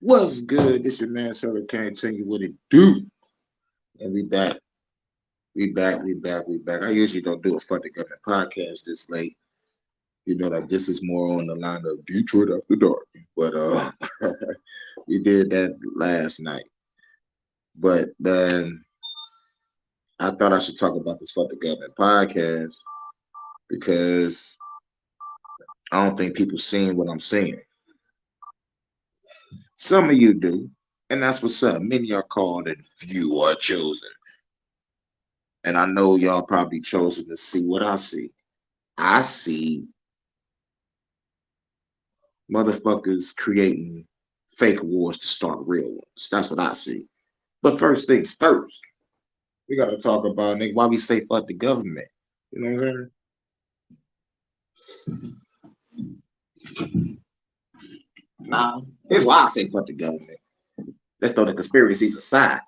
What's good? This your man Sarah can't tell you what it do. And we back. We back. I usually don't do a fuck the government podcast this late. You know, like this is more on the line of Detroit after dark. But we did that last night. But then I thought I should talk about this fuck the government podcast because I don't think people seeing what I'm seeing. Some of you do, and that's what's up. Many are called and few are chosen. And I know y'all probably chosen to see what I see. I see motherfuckers creating fake wars to start real ones. That's what I see. But first things first, we gotta talk about nigga why we say fuck the government. You know what I'm saying? Nah, here's why I say fuck the government. Let's throw the conspiracies aside.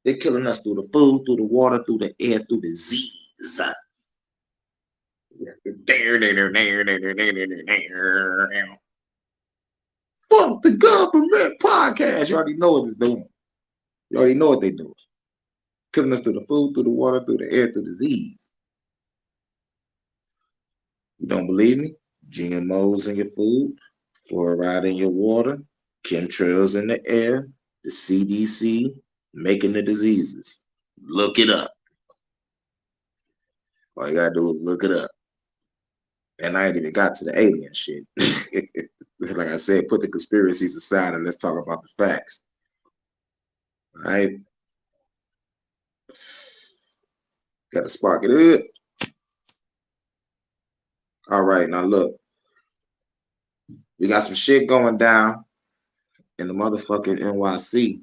They're killing us through the food, through the water, through the air, through the disease. Fuck the government podcast. You already know what it's doing. You already know what they do. Killing us through the food, through the water, through the air, through disease. You don't believe me? GMOs in your food, fluoride in your water, chemtrails in the air, the CDC making the diseases. Look it up. All you gotta do is look it up. And I ain't even got to the alien shit. Like I said, put the conspiracies aside and let's talk about the facts. All right. Got to spark it up. All right, now look. We got some shit going down in the motherfucking NYC.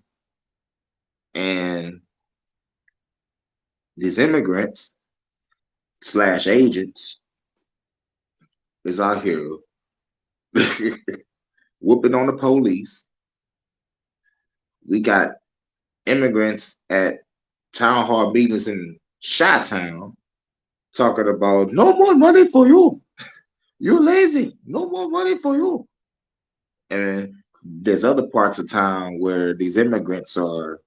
And these immigrants slash agents is out here whooping on the police. We got immigrants at town hall meetings in Chi-Town talking about no more money for you. You're lazy. No more money for you. And there's other parts of town where these immigrants are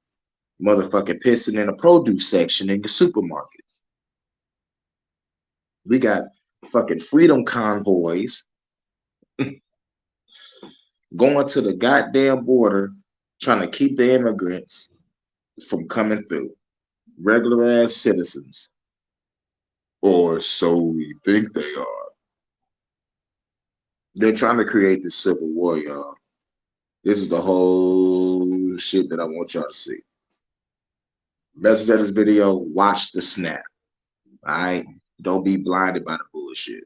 motherfucking pissing in the produce section in the supermarkets. We got fucking freedom convoys going to the goddamn border trying to keep the immigrants from coming through. Regular ass citizens. Or so we think they are. They're trying to create this civil war, y'all. This is the whole shit that I want y'all to see. Message of this video, watch the snap. Alright? Don't be blinded by the bullshit.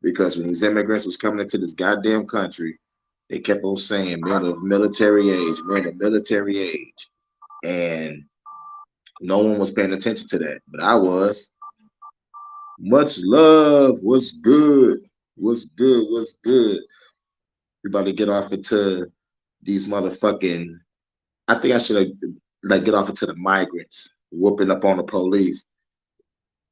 Because when these immigrants was coming into this goddamn country, they kept on saying men of military age, men of military age. And no one was paying attention to that. But I was. Much love. What's good? What's good? What's good? We about to get off into these motherfucking. I think I should like get off into the migrants whooping up on the police.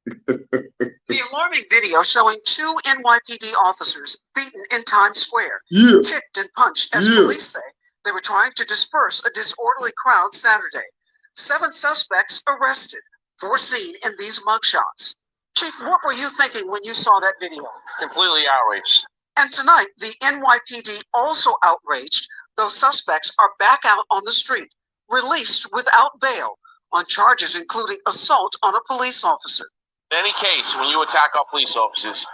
The alarming video showing two NYPD officers beaten in Times Square, kicked and punched as police say they were trying to disperse a disorderly crowd Saturday. 7 suspects arrested, 4 seen in these mugshots. Chief, what were you thinking when you saw that video? Completely outraged. And tonight, the NYPD also outraged. Those suspects are back out on the street, released without bail, on charges including assault on a police officer. In any case, when you attack our police officers,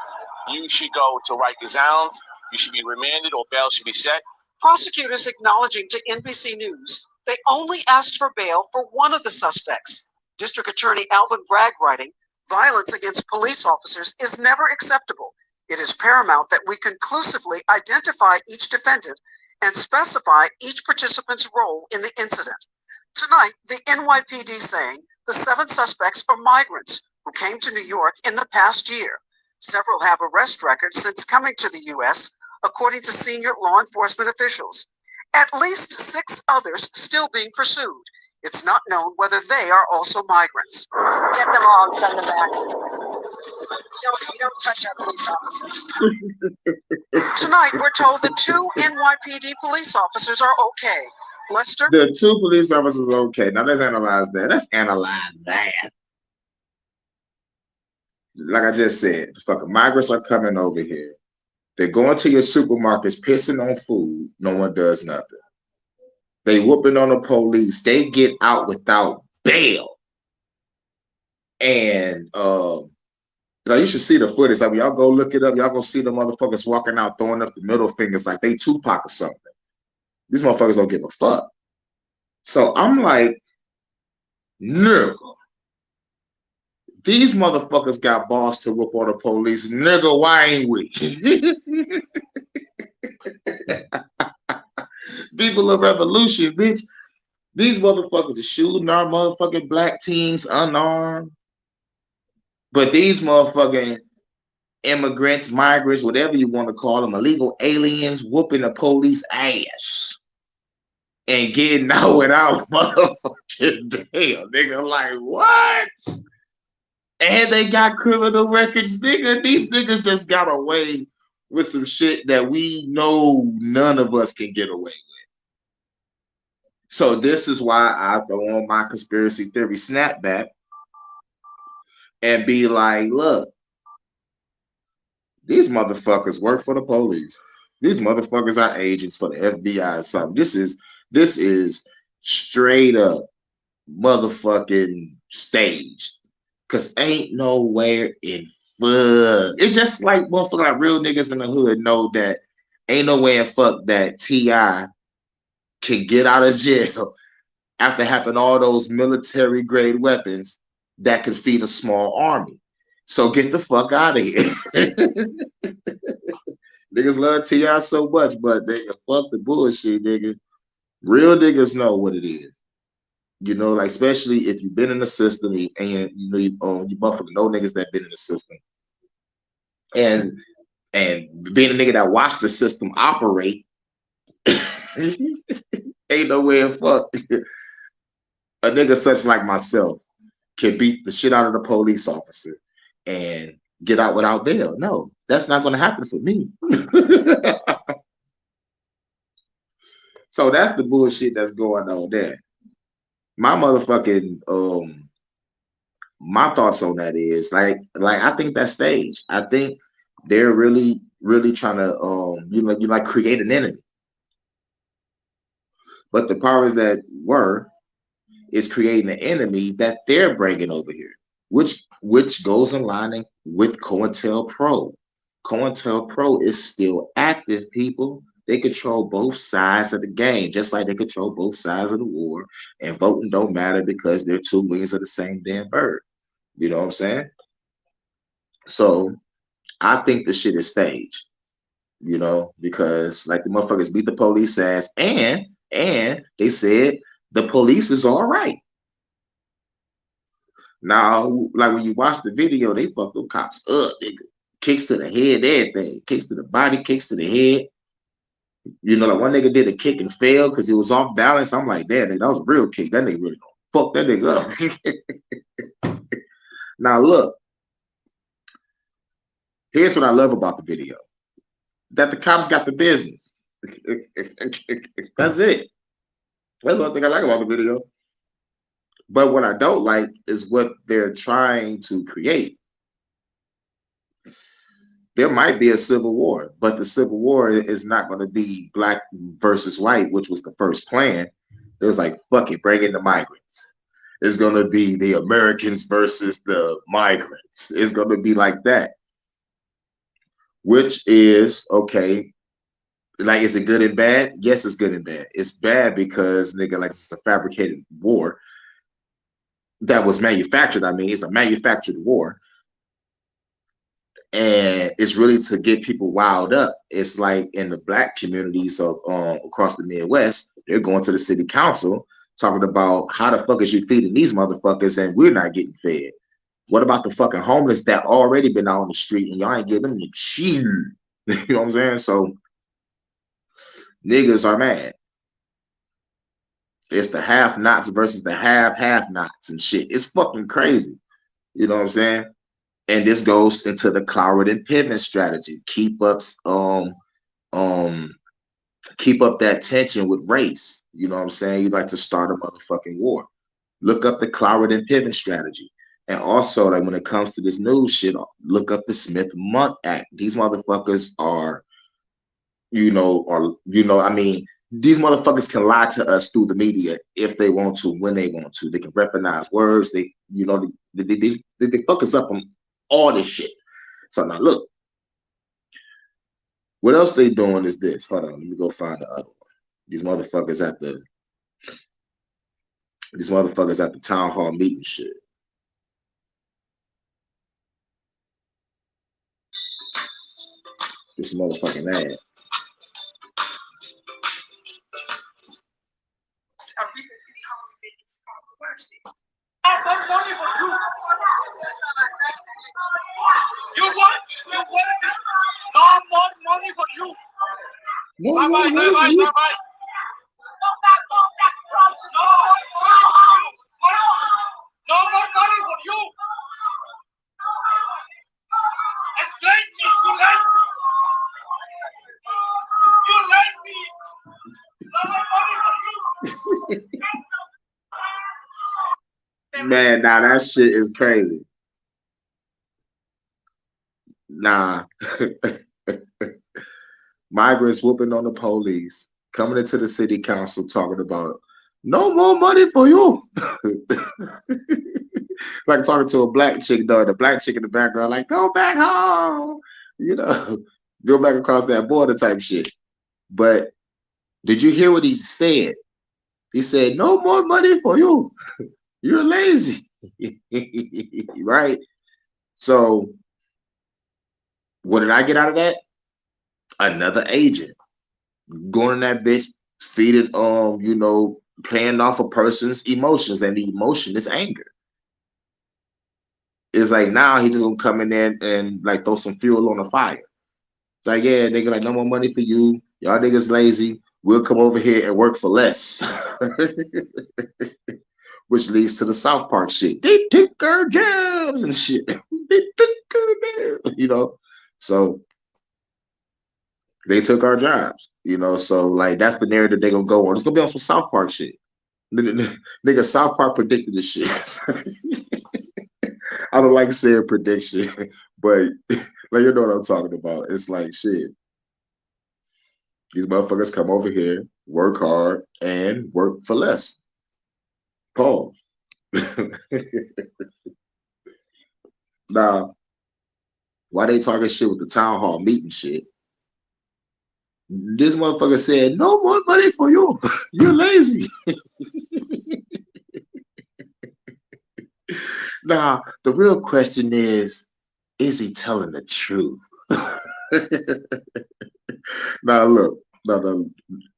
you should go to Rikers Island, you should be remanded, or bail should be set. Prosecutors acknowledging to NBC News they only asked for bail for one of the suspects. District Attorney Alvin Bragg writing, violence against police officers is never acceptable. It is paramount that we conclusively identify each defendant and specify each participant's role in the incident. Tonight, the NYPD saying the 7 suspects are migrants who came to New York in the past year. Several have arrest records since coming to the U.S., according to senior law enforcement officials. At least 6 others still being pursued. It's not known whether they are also migrants. Get them all and send them back. You don't touch our police officers. Tonight, we're told the 2 NYPD police officers are okay. Lester? The 2 police officers are okay. Now let's analyze that. Let's analyze that. Like I just said, the fucking migrants are coming over here. They're going to your supermarkets, pissing on food. No one does nothing. They whooping on the police. They get out without bail. And now you should see the footage. I mean, y'all go look it up. Y'all gonna see the motherfuckers walking out throwing up the middle fingers like they Tupac or something. These motherfuckers don't give a fuck. So I'm like, nigga, these motherfuckers got balls to whoop on the police. Nigga, why ain't we? People of revolution, bitch. These motherfuckers are shooting our motherfucking black teens unarmed. But these motherfucking immigrants, migrants, whatever you want to call them, illegal aliens, whooping the police ass and getting out without motherfucking bail. Nigga, like, what? And they got criminal records, nigga. These niggas just got away with some shit that we know none of us can get away with. So this is why I throw on my conspiracy theory snapback and be like, look, these motherfuckers work for the police. These motherfuckers are agents for the FBI or something. This is straight up motherfucking staged. Cause ain't nowhere in fuck. It's just like motherfucking like real niggas in the hood know that ain't no way in fuck that T.I. can get out of jail after having all those military grade weapons that could feed a small army. So get the fuck out of here. Niggas love T.I. so much, but they fuck the bullshit, nigga. Real niggas know what it is. You know, like especially if you've been in the system and you know you motherfucking know niggas that been in the system. And being a nigga that watched the system operate, ain't no way in fuck a nigga such like myself can beat the shit out of the police officer and get out without bail. No, that's not going to happen for me. So that's the bullshit that's going on there. My motherfucking my thoughts on that is like I think that's staged. I think they're really trying to create an enemy. But the powers that were is creating an enemy that they're bringing over here, which goes in line with COINTELPRO. COINTELPRO is still active, people. They control both sides of the game, just like they control both sides of the war. And voting don't matter because they're two wings of the same damn bird. You know what I'm saying? So I think the shit is staged, you know, because like the motherfuckers beat the police ass and they said the police is all right. Now, like when you watch the video, they fuck them cops up, nigga. Kicks to the head, everything. Kicks to the body, kicks to the head. You know, like one nigga did a kick and failed because he was off balance. I'm like, damn, nigga, that was a real kick. That nigga really fuck that nigga up. Now look, here's what I love about the video. That the cops got the business. That's it. That's one thing I like about the video. But what I don't like is what they're trying to create. There might be a civil war, but the civil war is not going to be black versus white, which was the first plan. It was like, fuck it, bring in the migrants. It's going to be the Americans versus the migrants. It's going to be like that. Which is, okay, like, is it good and bad? Yes, it's good and bad. It's bad because, nigga, like, it's a fabricated war that was manufactured. I mean, it's a manufactured war. And it's really to get people wild up. It's like in the black communities of across the Midwest, they're going to the city council talking about how the fuck is you feeding these motherfuckers and we're not getting fed. What about the fucking homeless that already been out on the street and y'all ain't giving them the shit? You know what I'm saying? So niggas are mad. It's the have-nots versus the have-nots and shit. It's fucking crazy. You know what I'm saying? And this goes into the Cloward and Piven strategy. Um keep up that tension with race. You know what I'm saying? You like to start a motherfucking war. Look up the Cloward and Piven strategy. And also, like when it comes to this news shit, look up the Smith-Mundt Act. These motherfuckers are, I mean, these motherfuckers can lie to us through the media if they want to, when they want to. They can weaponize words. They fuck us up on all this shit. So now look, what else they doing is this. Hold on, let me go find the other one. These motherfuckers at the town hall meeting shit. This motherfucking ad. You what? No more money for you. Bye bye, bye bye, bye bye. No more money for you. It's lazy, you lazy. You lazy. No more money for you. Man, now that shit is crazy. Nah. Migrants whooping on the police, coming into the city council talking about no more money for you. Like talking to a black chick, though, the black chick in the background, like, go back home, go back across that border type shit. But did you hear what he said? He said, no more money for you. You're lazy. Right? So what did I get out of that? Another agent going in that bitch, feeding playing off a person's emotions, and the emotion is anger. It's like now he just gonna come in there and like throw some fuel on the fire. It's like, yeah, nigga, like no more money for you. Y'all niggas lazy. We'll come over here and work for less. Which leads to the South Park shit. They took our jobs and shit. They took our So they took our jobs, so like that's the narrative they gonna go on. It's gonna be on some South Park shit. Nigga, South Park predicted this shit. I don't like saying prediction, but like you know what I'm talking about. It's like shit. These motherfuckers come over here, work hard, and work for less. Pause. Now, why they talking shit with the town hall meeting shit? This motherfucker said, no more money for you. You're lazy. Now, the real question is he telling the truth? Now look, now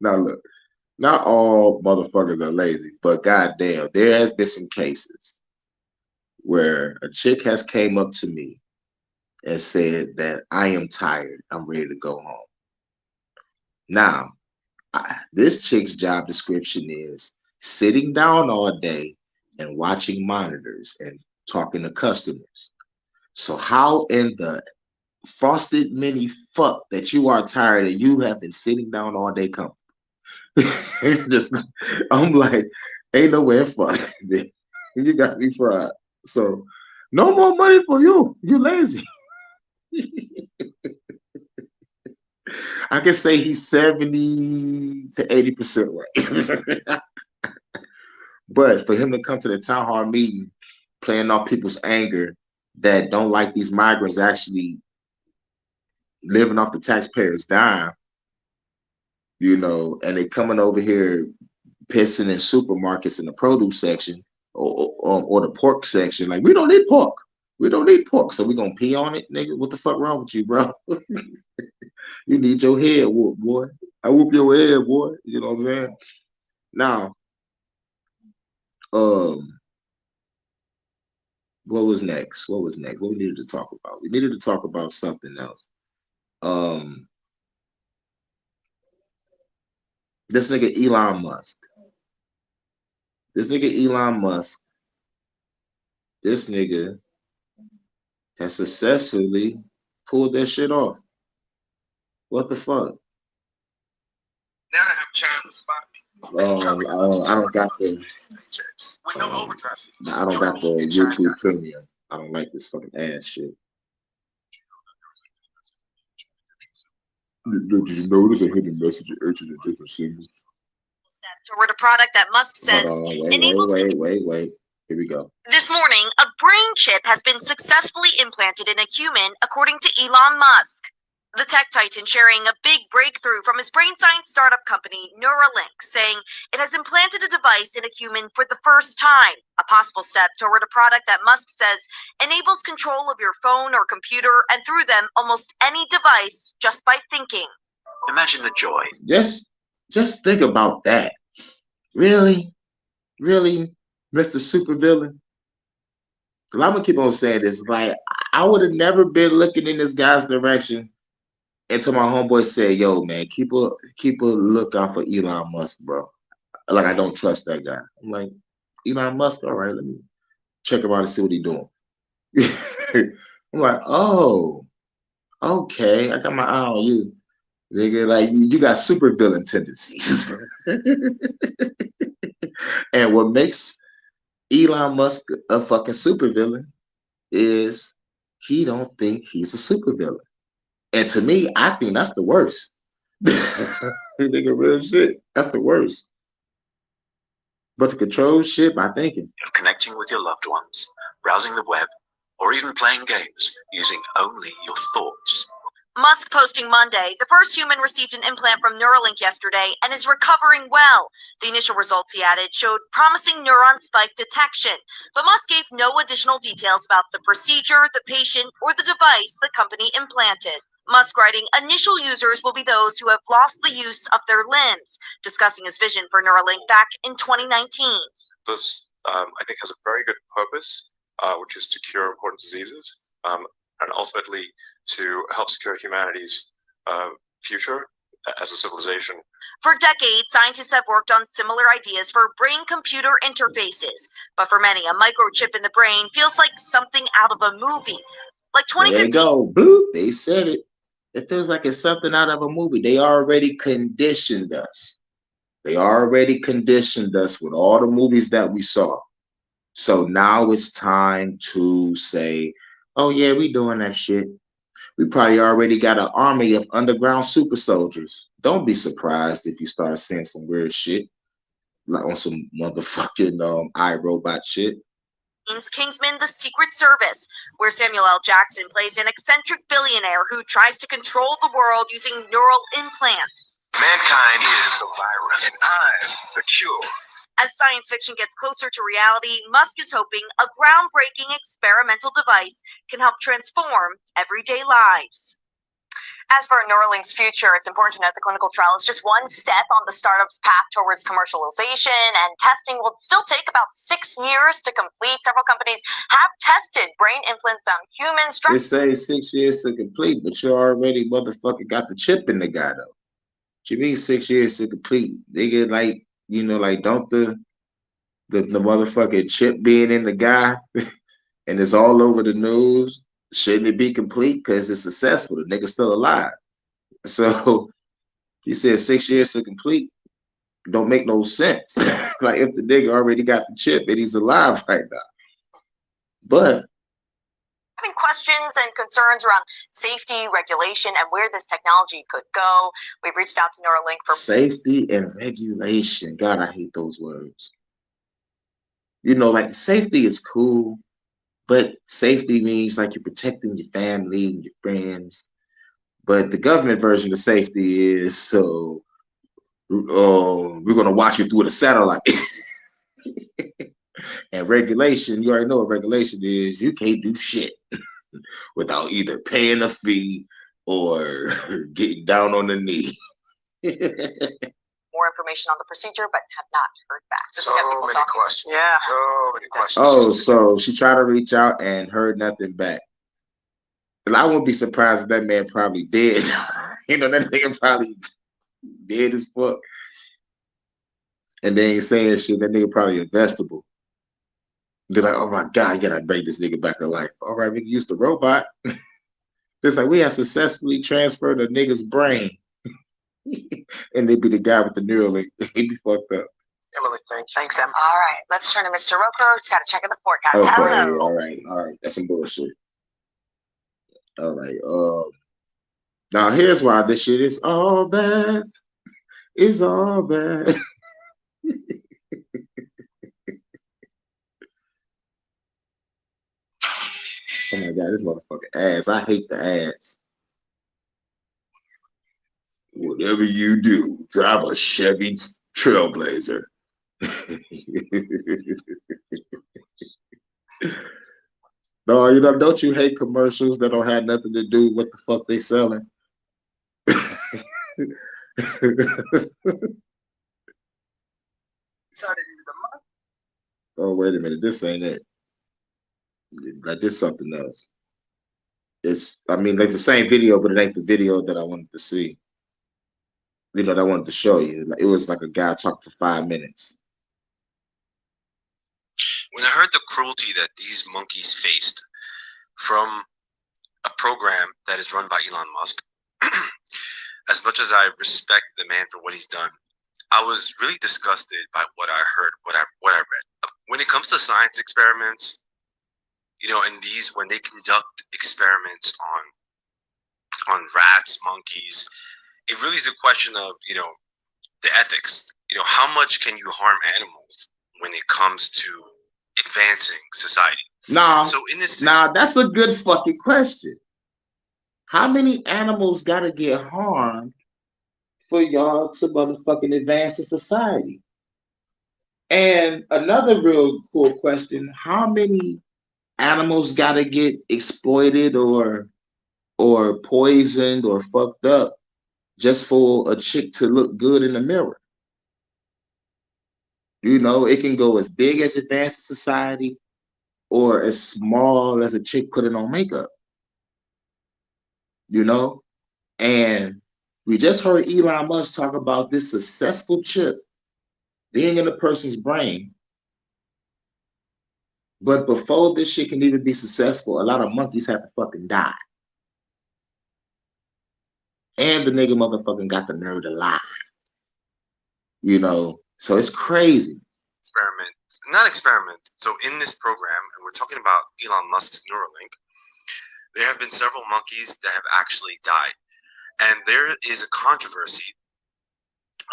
look. Not all motherfuckers are lazy, but goddamn, there has been some cases where a chick has came up to me and said that I am tired, I'm ready to go home. Now, this chick's job description is sitting down all day and watching monitors and talking to customers. So how in the frosted mini fuck that you are tired and you have been sitting down all day comfortable? I'm like, ain't no way in fuck. You got me fried. So no more money for you. You lazy. I can say he's 70 to 80% right. But for him to come to the town hall meeting, playing off people's anger that don't like these migrants actually living off the taxpayers' dime, and they coming over here pissing in supermarkets in the produce section or the pork section. Like, we don't need pork. We don't need pork. So we gonna pee on it, nigga. What the fuck wrong with you, bro? You need your head whoop, boy. I whoop your head, boy. You know what I'm saying? Now, what was next? What was next? What we needed to talk about? We needed to talk about something else. This nigga Elon Musk. This nigga has successfully pulled that shit off. What the fuck? Now I have China spot me. I don't got the With no overdraft fees. I don't got the YouTube Premium. I don't like this fucking ass shit. Did you notice a hidden message in each of the different symbols? Toward a product that Musk says Hold on, enables wait. Here we go. This morning, a brain chip has been successfully implanted in a human, according to Elon Musk. The tech titan sharing a big breakthrough from his brain science startup company, Neuralink, saying it has implanted a device in a human for the first time, a possible step toward a product that Musk says enables control of your phone or computer and through them almost any device just by thinking. Imagine the joy. Just think about that. Really, Mr. Supervillain. I'm gonna keep on saying this. Like, I would have never been looking in this guy's direction until my homeboy said, "Yo, man, keep a lookout for Elon Musk, bro." Like, I don't trust that guy. I'm like, Elon Musk, all right, let me check him out and see what he's doing. I'm like, oh, okay, I got my eye on you. Nigga, like, you got super villain tendencies. And what makes Elon Musk a fucking supervillain is he don't think he's a supervillain. And to me, I think that's the worst. Nigga, real shit. That's the worst. But to control shit by thinking. Of connecting with your loved ones, browsing the web, or even playing games using only your thoughts. Musk posting Monday, the first human received an implant from Neuralink yesterday and is recovering well. The initial results, he added, showed promising neuron spike detection, but Musk gave no additional details about the procedure, the patient, or the device the company implanted. Musk writing, initial users will be those who have lost the use of their limbs, discussing his vision for Neuralink back in 2019. This, I think, has a very good purpose, which is to cure important diseases, and ultimately to help secure humanity's future as a civilization. For decades, scientists have worked on similar ideas for brain-computer interfaces, but for many, a microchip in the brain feels like something out of a movie. Like 2015. There you go. Bloop. They said it. It feels like it's something out of a movie. They already conditioned us. They already conditioned us with all the movies that we saw. So now it's time to say, oh yeah, we doing that shit. We probably already got an army of underground super soldiers. Don't be surprised if you start seeing some weird shit, like on some motherfucking iRobot shit. Kingsman: The Secret Service, where Samuel L. Jackson plays an eccentric billionaire who tries to control the world using neural implants. Mankind is the virus, and I'm the cure. As science fiction gets closer to reality, Musk is hoping a groundbreaking experimental device can help transform everyday lives. As for Neuralink's future, it's important to note the clinical trial is just one step on the startup's path towards commercialization, and testing will still take about 6 years to complete. Several companies have tested brain implants on humans. They say 6 years to complete, but you already motherfucker got the chip in the guy though. What you mean 6 years to complete? They get like, you know, like don't the motherfucking chip being in the guy and it's all over the news. Shouldn't it be complete because it's successful? The nigga's still alive. So he said 6 years to complete. Don't make no sense. Like if the nigga already got the chip and he's alive right now. But having questions and concerns around safety, regulation, and where this technology could go. We've reached out to Neuralink for safety and regulation. God, I hate those words. You know, like safety is cool. But safety means like you're protecting your family and your friends. But the government version of safety is so we're gonna watch you through the satellite. And regulation, you already know what regulation is. You can't do shit without either paying a fee or getting down on the knee. more information on the procedure, but have not heard back. So many questions. Yeah. So many questions. Oh, so she tried to reach out and heard nothing back. And I wouldn't be surprised if that man probably did. You know, that nigga probably dead as fuck. And they ain't saying shit. That nigga probably a vegetable. They're like, oh my God, you gotta bring this nigga back to life. All right, we can use the robot. It's like we have successfully transferred a nigga's brain. And they be the guy with the Neuralink. He be fucked up. Emily, thanks, Em. All right, let's turn to Mr. Rocco. He's got to check in the forecast. Okay, Hello. all right. That's some bullshit. All right. Now here's why this shit is all bad. It's all bad. Oh my God, this motherfucking ads. I hate the ads. Whatever you do, drive a Chevy Trailblazer. No, you know, don't you hate commercials that don't have nothing to do with what the fuck they selling? Oh, wait a minute. This ain't it. Like, this something else. It's, I mean, like the same video, but it ain't the video that I wanted to see. You know, that I wanted to show you. It was like a guy talking for 5 minutes. When I heard the cruelty that these monkeys faced from a program that is run by Elon Musk, as much as I respect the man for what he's done, I was really disgusted by what I heard, what I read. When it comes to science experiments, you know, and these, when they conduct experiments on rats, monkeys, it really is a question of, you know, the ethics. You know, how much can you harm animals when it comes to advancing society? Nah, So in this, that's a good fucking question. How many animals gotta get harmed for y'all to motherfucking advance in society? And another real cool question, how many animals gotta get exploited or poisoned or fucked up just for a chick to look good in the mirror? You know, it can go as big as advanced society or as small as a chick putting on makeup. You know? And we just heard Elon Musk talk about this successful chip being in a person's brain. But before this shit can even be successful, a lot of monkeys have to fucking die. And the nigga motherfucking got the nerve to lie. You know? So it's crazy. experiment. So in this program, and we're talking about Elon Musk's Neuralink, there have been several monkeys that have actually died. And there is a controversy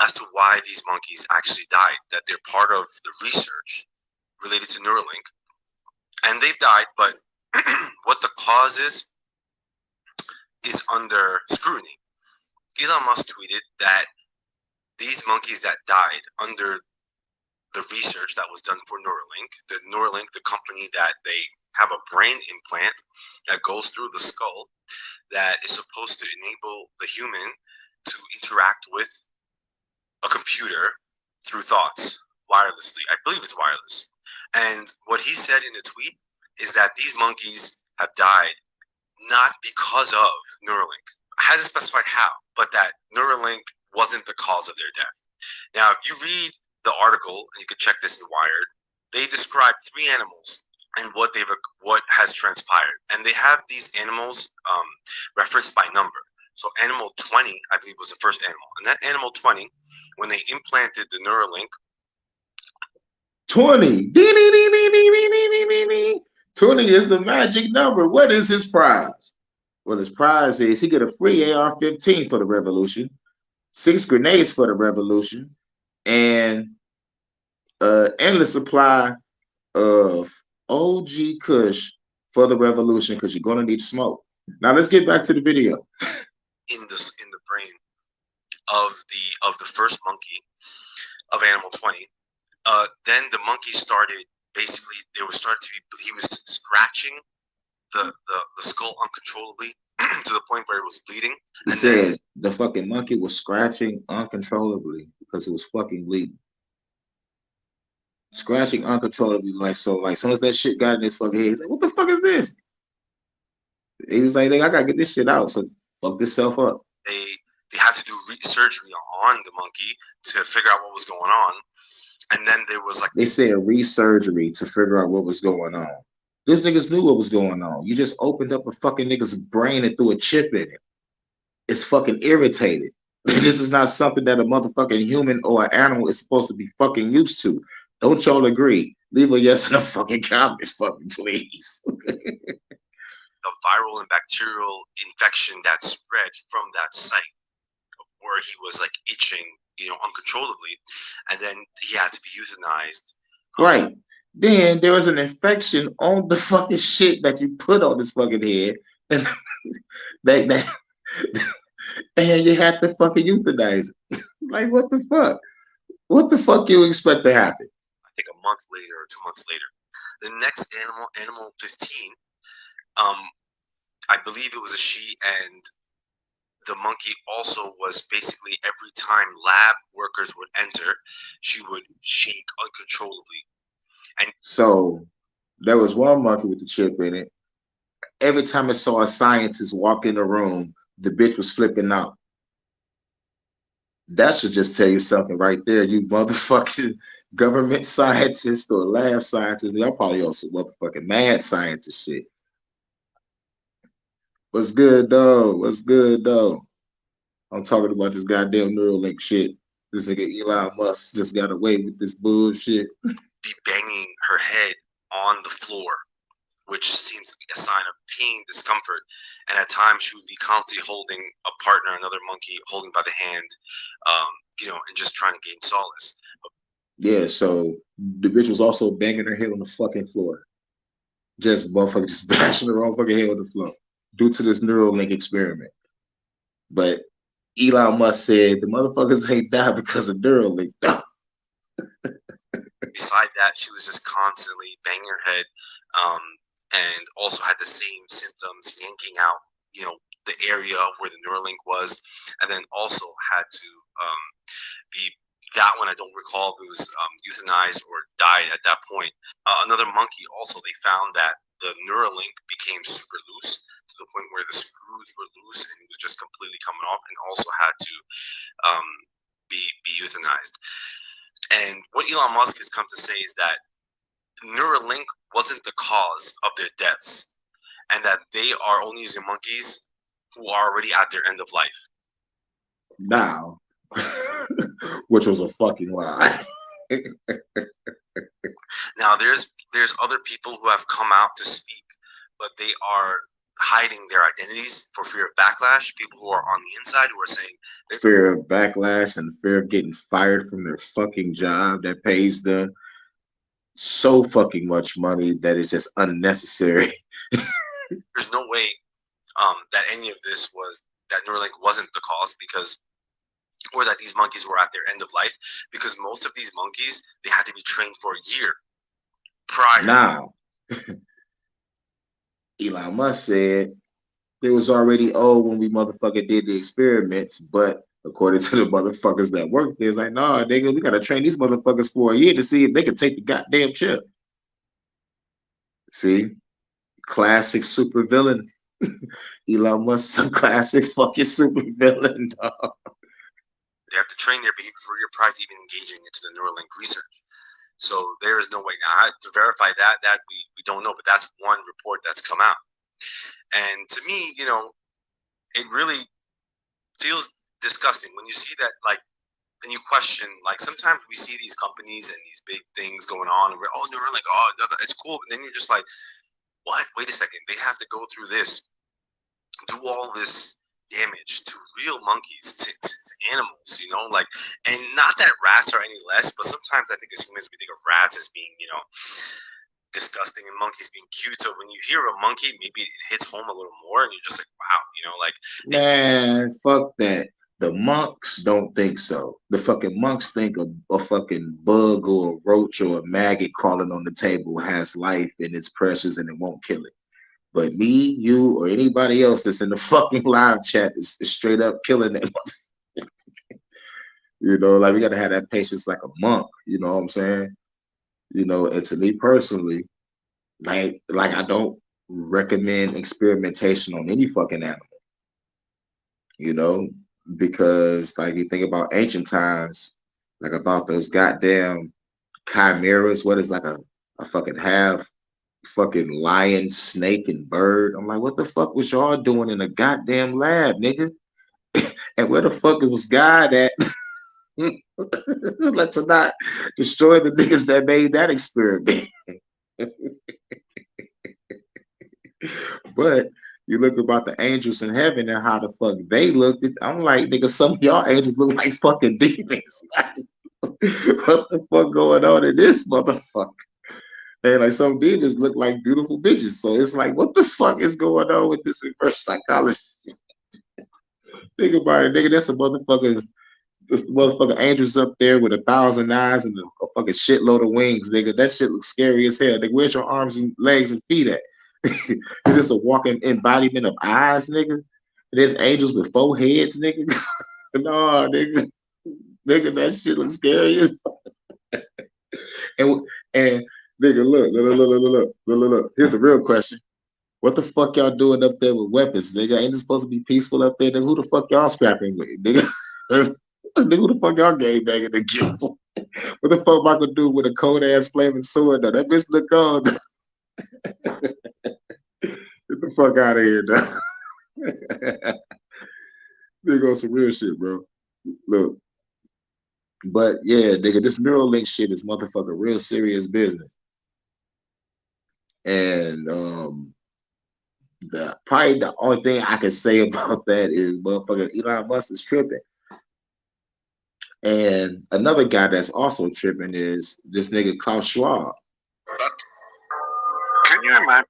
as to why these monkeys actually died, that they're part of the research related to Neuralink. And they've died, but what the cause is under scrutiny. Elon Musk tweeted that these monkeys that died under the research that was done for Neuralink, the company that they have a brain implant that goes through the skull that is supposed to enable the human to interact with a computer through thoughts wirelessly. I believe it's wireless. And what he said in the tweet is that these monkeys have died not because of Neuralink. Hasn't specified how, but that Neuralink wasn't the cause of their death. Now, if you read the article, and you can check this in Wired, they describe 3 animals and what has transpired, and they have these animals referenced by number. So animal 20, I believe, was the first animal, and that animal 20, when they implanted the Neuralink, 20. 20 is the magic number. What is his prize? Well, his prize is he get a free AR-15 for the revolution, 6 grenades for the revolution, and endless supply of OG Kush for the revolution, because you're gonna need smoke. Now let's get back to the video. in the brain of the first monkey of animal 20, then the monkey started, basically he was scratching the skull uncontrollably to the point where it was bleeding. He said the fucking monkey was scratching uncontrollably because it was fucking bleeding. Scratching uncontrollably, like soon as that shit got in his fucking head, he's like, what the fuck is this? He was like, I gotta get this shit out, so fuck this self up. They had to do surgery on the monkey to figure out what was going on. And then there was like They said resurgery to figure out what was going on. Those niggas knew what was going on. You just opened up a fucking nigga's brain and threw a chip in it. It's fucking irritated. This is not something that a motherfucking human or an animal is supposed to be fucking used to. Don't y'all agree? Leave a yes in the fucking comment, fucking please. a viral and bacterial infection that spread from that site where he was like itching, uncontrollably, and then he had to be euthanized. Right. Then there was an infection on the fucking shit that you put on this fucking head, and that and you had to fucking euthanize it. Like, what the fuck? What the fuck you expect to happen? I think a month later or 2 months later. The next animal 15, I believe it was a she, and the monkey also was basically every time lab workers would enter, she would shake uncontrollably. And so there was one monkey with the chip in it. Every time it saw a scientist walk in the room, the bitch was flipping out. That should just tell you something right there, you motherfucking government scientist or lab scientist. Y'all probably also motherfucking mad scientist shit. What's good, though? What's good, though? I'm talking about this goddamn Neuralink shit. This nigga Elon Musk just got away with this bullshit. Be banging her head on the floor, which seems to be a sign of pain, discomfort. And at times she would be constantly holding a partner, another monkey, holding by the hand, and just trying to gain solace. Yeah, so the bitch was also banging her head on the fucking floor. Just motherfucker just bashing her own fucking head on the floor due to this Neuralink experiment. But Elon Musk said the motherfuckers ain't died because of Neuralink, though. Beside that, she was just constantly banging her head, and also had the same symptoms, yanking out, the area where the Neuralink was, and then also had to be. That one I don't recall if it was euthanized or died at that point. Another monkey also, they found that the Neuralink became super loose to the point where the screws were loose and it was just completely coming off, and also had to be euthanized. And what Elon Musk has come to say is that Neuralink wasn't the cause of their deaths, and that they are only using monkeys who are already at their end of life. Now, which was a fucking lie. Now, there's other people who have come out to speak, but they are hiding their identities for fear of backlash. People who are on the inside who are saying fear of backlash and fear of getting fired from their fucking job that pays them so fucking much money that it's just unnecessary. There's no way that any of this was, that Neuralink wasn't the cause, or that these monkeys were at their end of life, because most of these monkeys, they had to be trained for a year prior. Now, Elon Musk said it was already old when we motherfucker did the experiments, but according to the motherfuckers that worked there, it's like, nah, nigga, we gotta train these motherfuckers for a year to see if they can take the goddamn chip. See? Classic supervillain. Elon Musk's a classic fucking supervillain, dog. They have to train their behavior prior to even engaging into the Neuralink research. So there is no way now to verify that we don't know, but that's one report that's come out. And to me, it really feels disgusting when you see that, like, then you question, like, sometimes we see these companies and these big things going on, and we're, oh, Neuralink, oh, it's cool. And then you're just like, what? Wait a second. They have to go through this, do all this damage to real monkeys, to animals, and not that rats are any less, but sometimes I think as humans we think of rats as being, disgusting and monkeys being cute. So when you hear a monkey, maybe it hits home a little more, and you're just like, wow, man, fuck that. The monks don't think so. The fucking monks think a fucking bug or a roach or a maggot crawling on the table has life and it's precious and it won't kill it. But me, you, or anybody else that's in the fucking live chat is straight up killing that motherfucker. Like, we gotta have that patience like a monk, you know what I'm saying? And to me personally, like I don't recommend experimentation on any fucking animal. Because like you think about ancient times, like about those goddamn chimeras. What is like a fucking half fucking lion, snake, and bird? I'm like, what the fuck was y'all doing in a goddamn lab, nigga? And where the fuck was God at? Let's not destroy the niggas that made that experiment. But you look about the angels in heaven and how the fuck they looked. I'm like, nigga, some of y'all angels look like fucking demons. Like, what the fuck going on in this motherfucker? And like some demons look like beautiful bitches. So it's like, what the fuck is going on with this reverse psychology? Think about it, nigga. That's a motherfucking angels up there with 1,000 eyes and a fucking shitload of wings, nigga. That shit looks scary as hell. Nigga, where's your arms and legs and feet at? It's just a walking embodiment of eyes, nigga. There's angels with 4 heads, nigga. No, nigga. Nigga, that shit looks scary as and nigga, look. Here's the real question. What the fuck y'all doing up there with weapons, nigga? Ain't it supposed to be peaceful up there? Nigga, who the fuck y'all scrapping with, nigga? Nigga, who the fuck y'all game banging the gift? What the fuck am I gonna do with a cold ass flaming sword? Though? That bitch look cold. Get the fuck out of here, dog. Nigga on some real shit, bro. Look. But yeah, nigga, this Neuralink shit is motherfucking real serious business. And probably the only thing I can say about that is motherfucking Elon Musk is tripping. And another guy that's also tripping is this nigga Klaus Schwab. Can you imagine?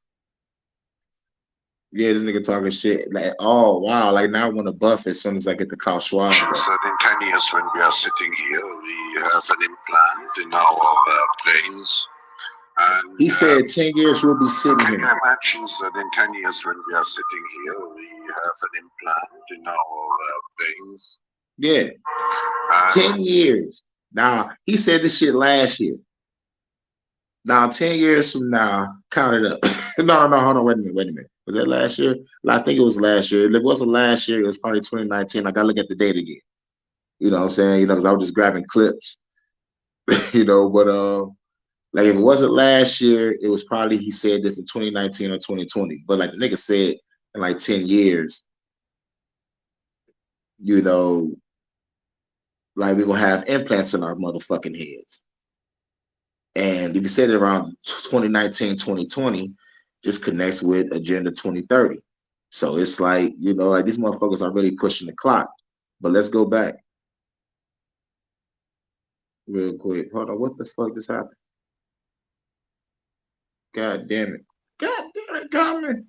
Yeah, this nigga talking shit. Like, oh wow, like now I want to buff as soon as I get the Klaus Schwab. That in 10 years when we are sitting here, we have an implant in our brains. And, he said 10 years we'll be sitting can here. you imagine that in 10 years when we are sitting here, we have an implant in our brains? Yeah, 10 years. Now, he said this shit last year. Now, 10 years from now, count it up. No, hold on, wait a minute. Was that last year? I think it was last year. If it wasn't last year, it was probably 2019. I gotta look at the date again. You know what I'm saying? You know, because I was just grabbing clips. You know, but like if it wasn't last year, it was probably he said this in 2019 or 2020. But like the nigga said in like 10 years, you know, like we're gonna have implants in our motherfucking heads. And if you said it around 2019, 2020, this connects with Agenda 2030. So it's like, you know, like these motherfuckers are really pushing the clock. But let's go back real quick. Hold on, what the fuck just happened? God damn it. God damn it, Governor.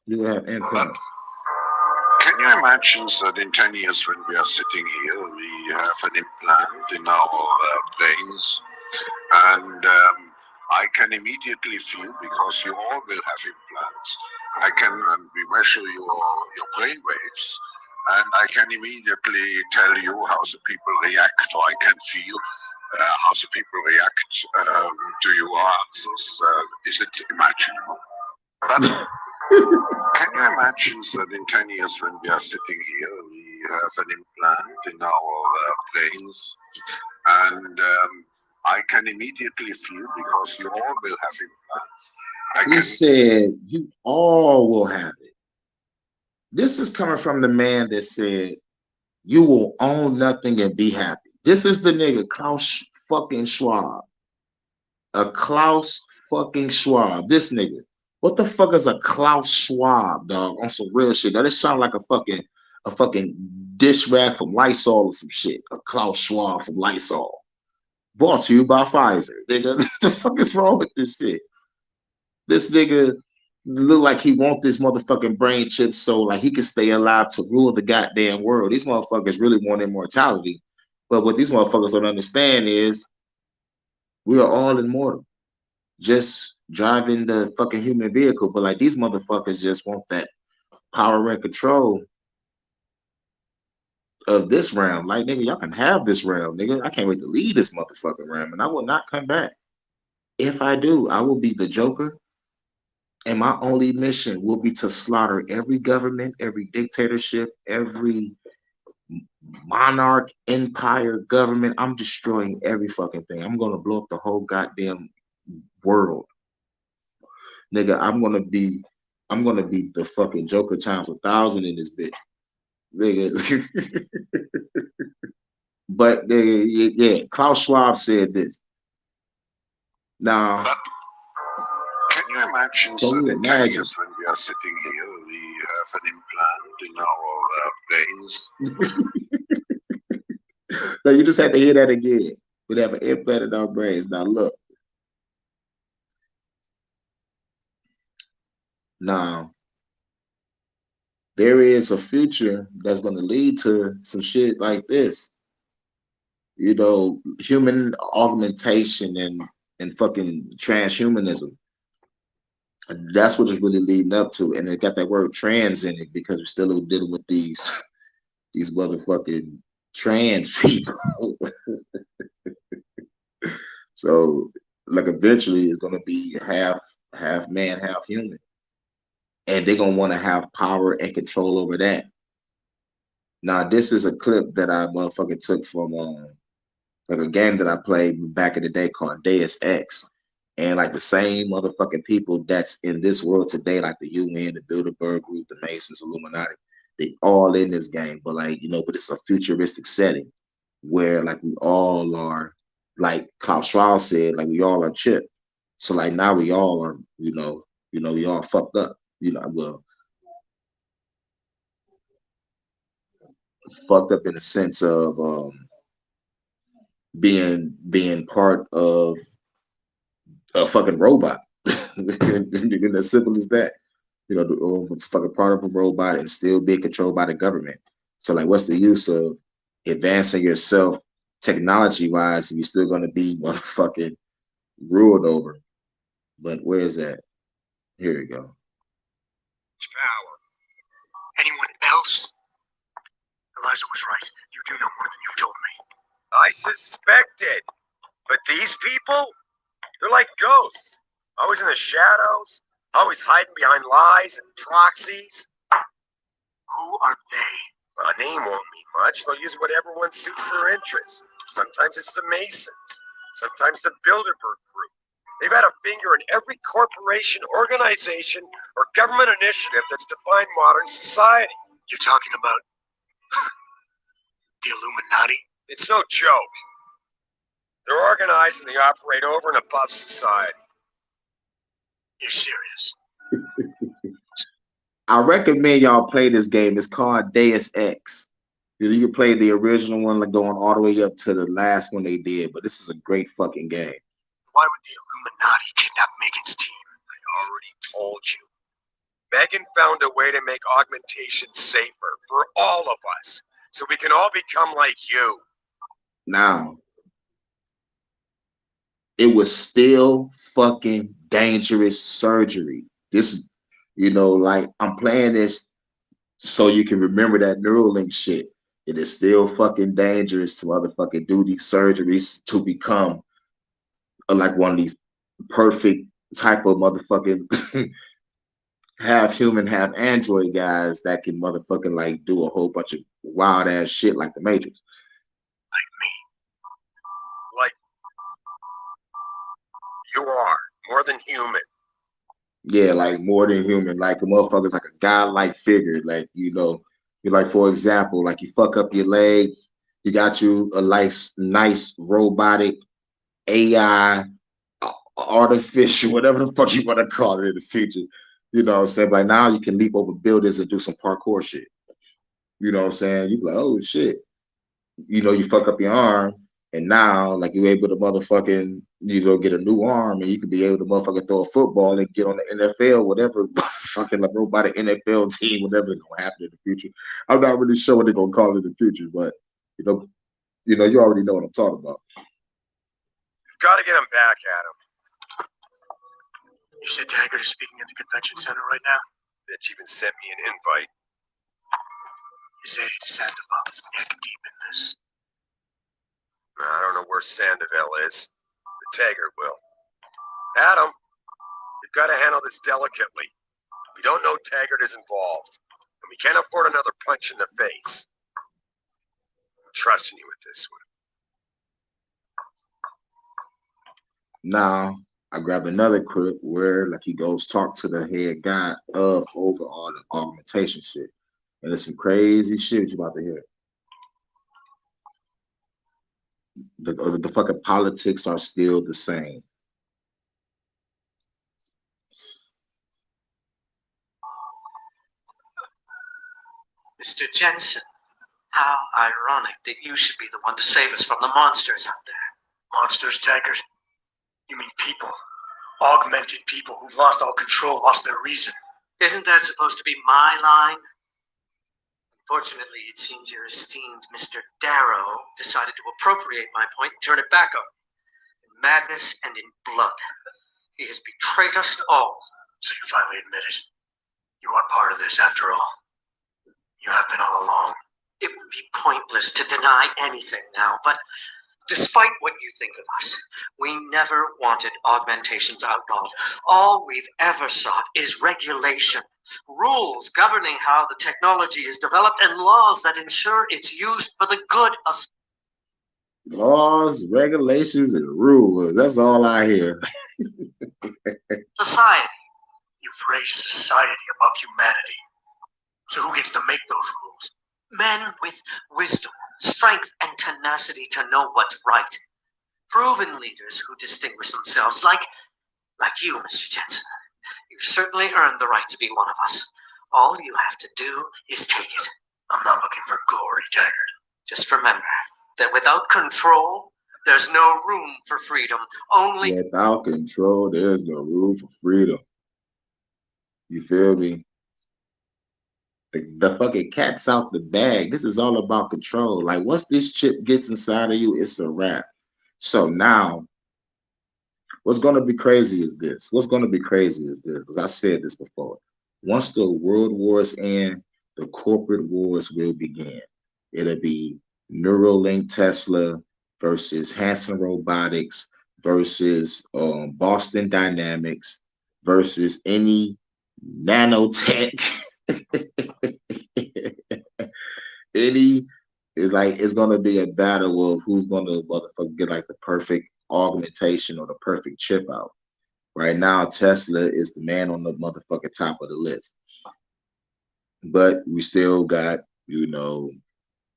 You will have implants. Can you imagine that in 10 years when we are sitting here, we have an implant in our brains? And I can immediately feel, because you all will have implants, we measure your brain waves, and I can immediately tell you how the people react, or I can feel how the people react to your answers. Is it imaginable? But can you imagine that in 10 years when we are sitting here, we have an implant in our brains, and I can immediately feel, because you all will have implants. He said, you all will have it. This is coming from the man that said, you will own nothing and be happy. This is the nigga, Klaus fucking Schwab. A Klaus fucking Schwab. This nigga. What the fuck is a Klaus Schwab, dog? On some real shit. Now, this sound like a fucking dish rag from Lysol or some shit. A Klaus Schwab from Lysol. Brought to you by Pfizer. Nigga, what the fuck is wrong with this shit? This nigga look like he want this motherfucking brain chip so like he can stay alive to rule the goddamn world. These motherfuckers really want immortality. But what these motherfuckers don't understand is we are all immortal. Just driving the fucking human vehicle. But like these motherfuckers just want that power and control of this realm. Like, nigga, y'all can have this realm, nigga. I can't wait to leave this motherfucking realm, and I will not come back. If I do, I will be the Joker, and my only mission will be to slaughter every government, every dictatorship, every monarch, empire, government. I'm destroying every fucking thing. I'm gonna blow up the whole goddamn world, nigga. I'm gonna be the fucking Joker times 1,000 in this bitch, nigga. But yeah, Klaus Schwab said this. Now, Can you imagine Can you that in 10 imagine? years when we are sitting here, we have an implant in our veins? no, you just had to hear that again. We have an implant in our brains. Now look, now there is a future that's going to lead to some shit like this. You know, human augmentation and fucking transhumanism. That's what it's really leading up to, and it got that word trans in it because we're still dealing with these motherfucking trans people. So, like, eventually, it's gonna be half man, half human, and they're gonna want to have power and control over that. Now, this is a clip that I motherfucking took from like a game that I played back in the day called Deus Ex. And like the same motherfucking people that's in this world today, like the UN, the Bilderberg Group, the Masons, Illuminati, they all in this game. But like, you know, but it's a futuristic setting where like we all are, like Klaus Schwab said, like we all are chipped. So like now we all are, we all fucked up. Well, fucked up in the sense of being part of a fucking robot. And as simple as that. Fucking part of a robot and still being controlled by the government. So like, what's the use of advancing yourself technology wise if you're still gonna be motherfucking ruled over? But where is that? Here we go. Power. Anyone else? Elijah was right. You do know more than you've told me. I suspected. But these people, they're like ghosts. Always in the shadows, always hiding behind lies and proxies. Who are they? A name won't mean much. They'll use whatever one suits their interests. Sometimes it's the Masons. Sometimes the Bilderberg Group. They've had a finger in every corporation, organization, or government initiative that's defined modern society. You're talking about the Illuminati? It's no joke. They're organized and they operate over and above society. You're serious? I recommend y'all play this game. It's called Deus Ex. You can play the original one, like going all the way up to the last one they did, but this is a great fucking game. Why would the Illuminati kidnap Megan's team? I already told you. Megan found a way to make augmentation safer for all of us, so we can all become like you. Now, it was still fucking dangerous surgery. This, like I'm playing this so you can remember that Neuralink shit. It is still fucking dangerous to motherfucking do these surgeries to become like one of these perfect type of motherfucking half human, half android guys that can motherfucking like do a whole bunch of wild ass shit like the Matrix. Like me. Like you are. More than human. Yeah, like more than human. Like a motherfucker's like a godlike figure. Like, you're like, for example, like you fuck up your leg, you got you a nice robotic AI, artificial, whatever the fuck you want to call it in the future. You know what I'm saying? Like now you can leap over buildings and do some parkour shit. You know what I'm saying? You be like, oh shit. You fuck up your arm, and now like you're able to motherfucking get a new arm, and you could be able to motherfucking throw a football and get on the NFL, whatever fucking like robotic NFL team, whatever is gonna happen in the future. I'm not really sure what they're gonna call it in the future, but you already know what I'm talking about. You've got to get him back, Adam. You said Taggart is speaking at the convention center right now? Bitch even sent me an invite. His aide, Sandoval, is neck deep in this. I don't know where Sandoval is, but Taggart will. Adam, you've got to handle this delicately. We don't know Taggart is involved, and we can't afford another punch in the face. trusting you with this one. Now, I grabbed another clip where like he goes talk to the head guy of over all the augmentation shit. And there's some crazy shit you're about to hear. The fucking politics are still the same. Mr. Jensen, how ironic that you should be the one to save us from the monsters out there. Monsters, Taggart? You mean people? Augmented people who've lost all control, lost their reason. Isn't that supposed to be my line? Unfortunately, it seems your esteemed Mr. Darrow decided to appropriate my point and turn it back on me. In madness and in blood. He has betrayed us all. So you finally admit it. You are part of this after all. You have been all along. It would be pointless to deny anything now, but despite what you think of us, we never wanted augmentations outlawed. All we've ever sought is regulation, rules governing how the technology is developed, and laws that ensure it's used for the good of laws, regulations, and rules. That's all I hear. society. You've raised society above humanity. So who gets to make those rules? Men with wisdom, strength, and tenacity to know what's right. Proven leaders who distinguish themselves like you, Mr. Jensen. You've certainly earned the right to be one of us. All you have to do is take it. I'm not looking for glory, Taggart. Just remember that without control, there's no room for freedom. Only without control, there's no room for freedom. You feel me? The fucking cat's out the bag. This is all about control. Like once this chip gets inside of you, it's a wrap. So now, what's going to be crazy is this. What's going to be crazy is this, because I said this before. Once the world wars end, the corporate wars will begin. It'll be Neuralink Tesla versus Hanson Robotics versus Boston Dynamics versus any nanotech. It's gonna be a battle of who's gonna motherfucker get like the perfect augmentation or the perfect chip out. Right now, Tesla is the man on the motherfucking top of the list. But we still got,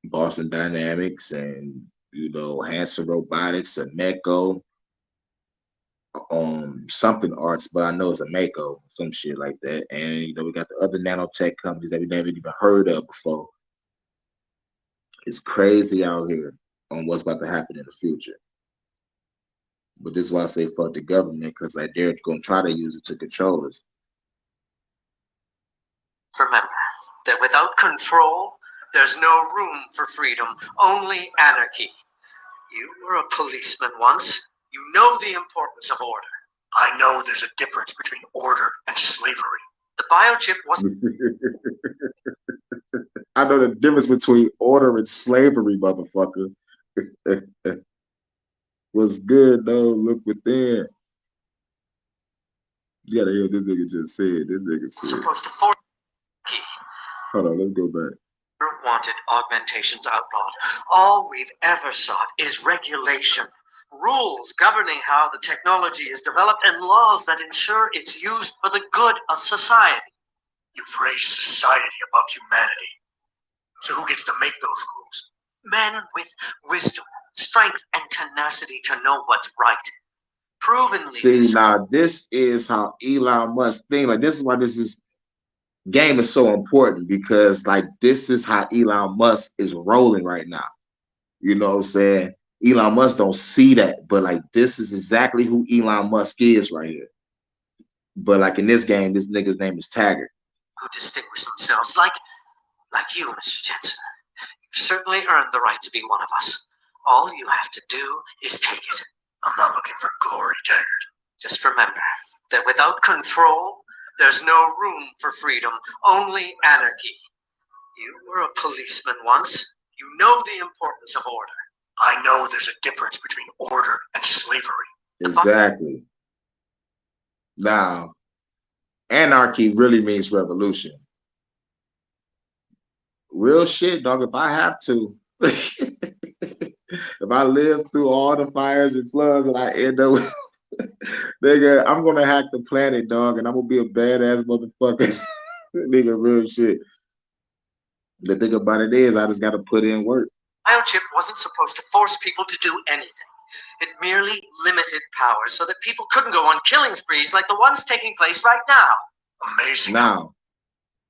Boston Dynamics and Hanson Robotics and Meko. Something arts, but I know it's a Mako, some shit like that. And we got the other nanotech companies that we never even heard of before. It's crazy out here on what's about to happen in the future. But this is why I say fuck the government, because like they're gonna try to use it to control us. remember that without control, there's no room for freedom, only anarchy. You were a policeman once. You know the importance of order. I know there's a difference between order and slavery. The biochip wasn't. I know the difference between order and slavery, motherfucker. What's good, though? Look within. You gotta hear what this nigga just said. This nigga said. Supposed to force key. Hold on, let's go back. Wanted augmentations outlawed. All we've ever sought is regulation, rules governing how the technology is developed, and laws that ensure it's used for the good of society. You've raised society above humanity. So who gets to make those rules? Men with wisdom, strength, and tenacity to know what's right. Proven leaders. See, now this is how Elon Musk thinks. Like, this is why this game is so important, because like this is how Elon Musk is rolling right now. You know what I'm saying? Elon Musk don't see that, but like this is exactly who Elon Musk is right here. But like in this game, this nigga's name is Taggart. Who distinguish themselves like you, Mr. Jensen. You've certainly earned the right to be one of us. All you have to do is take it. I'm not looking for glory, Taggart. Just remember that without control, there's no room for freedom, only anarchy. You were a policeman once. You know the importance of order. I know there's a difference between order and slavery. Exactly. Now, anarchy really means revolution. Real shit, dog. If I have to, if If I live through all the fires and floods and I end up with, nigga, I'm gonna hack the planet, dog, and I'm gonna be a badass motherfucker. Nigga, real shit. The thing about it is, I just gotta put in work. Biochip wasn't supposed to force people to do anything. It merely limited powers so that people couldn't go on killing sprees like the ones taking place right now. Amazing. Now,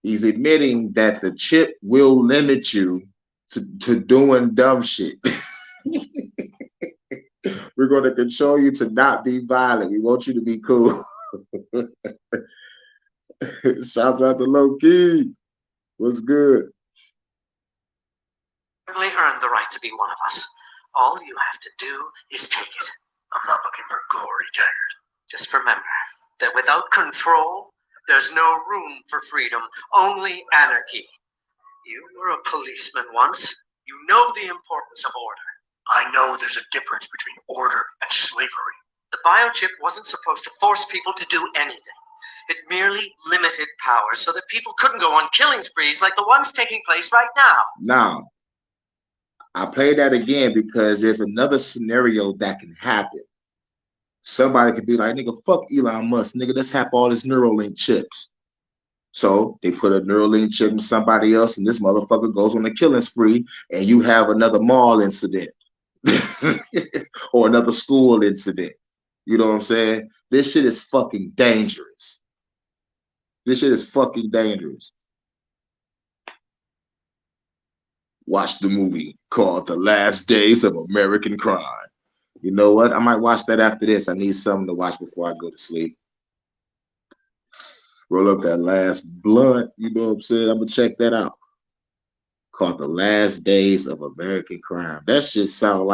he's admitting that the chip will limit you to doing dumb shit. We're going to control you to not be violent. We want you to be cool. Shouts out to Low Key. What's good? Really earned the right to be one of us. All you have to do is take it. I'm not looking for glory, Taggart. Just remember that without control, there's no room for freedom, only anarchy. You were a policeman once. You know the importance of order. I know there's a difference between order and slavery. The biochip wasn't supposed to force people to do anything. It merely limited powers so that people couldn't go on killing sprees like the ones taking place right now. Now, I play that again because there's another scenario that can happen. Somebody could be like, nigga, fuck Elon Musk, nigga, let's have all his Neuralink chips. So they put a Neuralink chip in somebody else, and this motherfucker goes on a killing spree, and you have another mall incident or another school incident. You know what I'm saying? This shit is fucking dangerous. This shit is fucking dangerous. Watch the movie called The Last Days of American Crime. You know what? I might watch that after this. I need something to watch before I go to sleep. Roll up that last blunt. You know what I'm saying? I'm going to check that out. Called The Last Days of American Crime. That shit sounds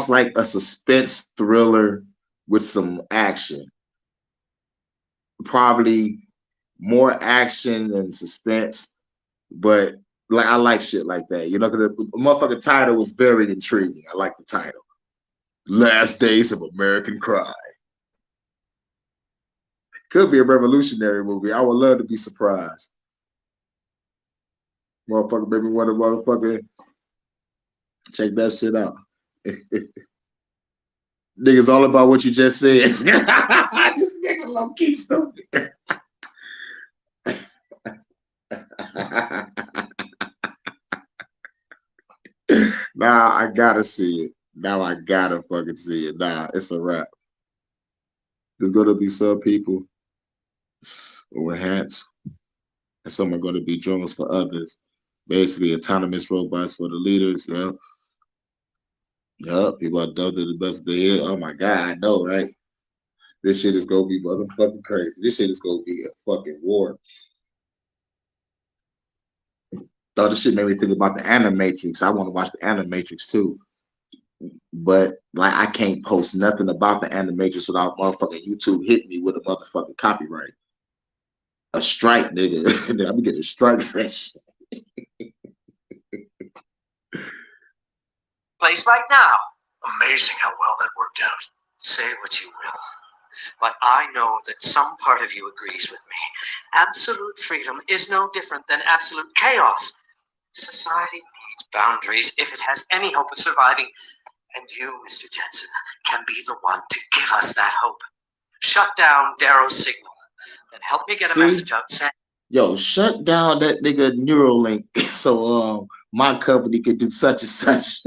like a suspense thriller with some action. Probably more action than suspense, but like I like shit like that. You know, because the motherfucking title was very intriguing. I like the title. Last Days of American Crime. Could be a revolutionary movie. I would love to be surprised. Motherfucker made me want to motherfucker check that shit out. Niggas all about what you just said. This nigga low key stupid. Nah, I gotta see it. Now I gotta fucking see it. Nah, it's a wrap. There's gonna be some people with hats, and some are gonna be drones for others. Basically, autonomous robots for the leaders. Yeah. Yup, people are dumb to the best of their head. Oh my God, I know, right? This shit is gonna be motherfucking crazy. This shit is gonna be a fucking war. Though this shit made me think about the Animatrix. I want to watch the Animatrix too. But like I can't post nothing about the Animatrix without motherfucking YouTube hitting me with a motherfucking copyright. A strike, nigga. I'm gonna get a strike for that shit. Place right now. Amazing how well that worked out. Say what you will, but I know that some part of you agrees with me. Absolute freedom is no different than absolute chaos. Society needs boundaries if it has any hope of surviving. And you, Mr. Jensen, can be the one to give us that hope. Shut down Darrow's signal. Then help me get a message out saying, yo, shut down that nigga Neuralink so my company can do such and such.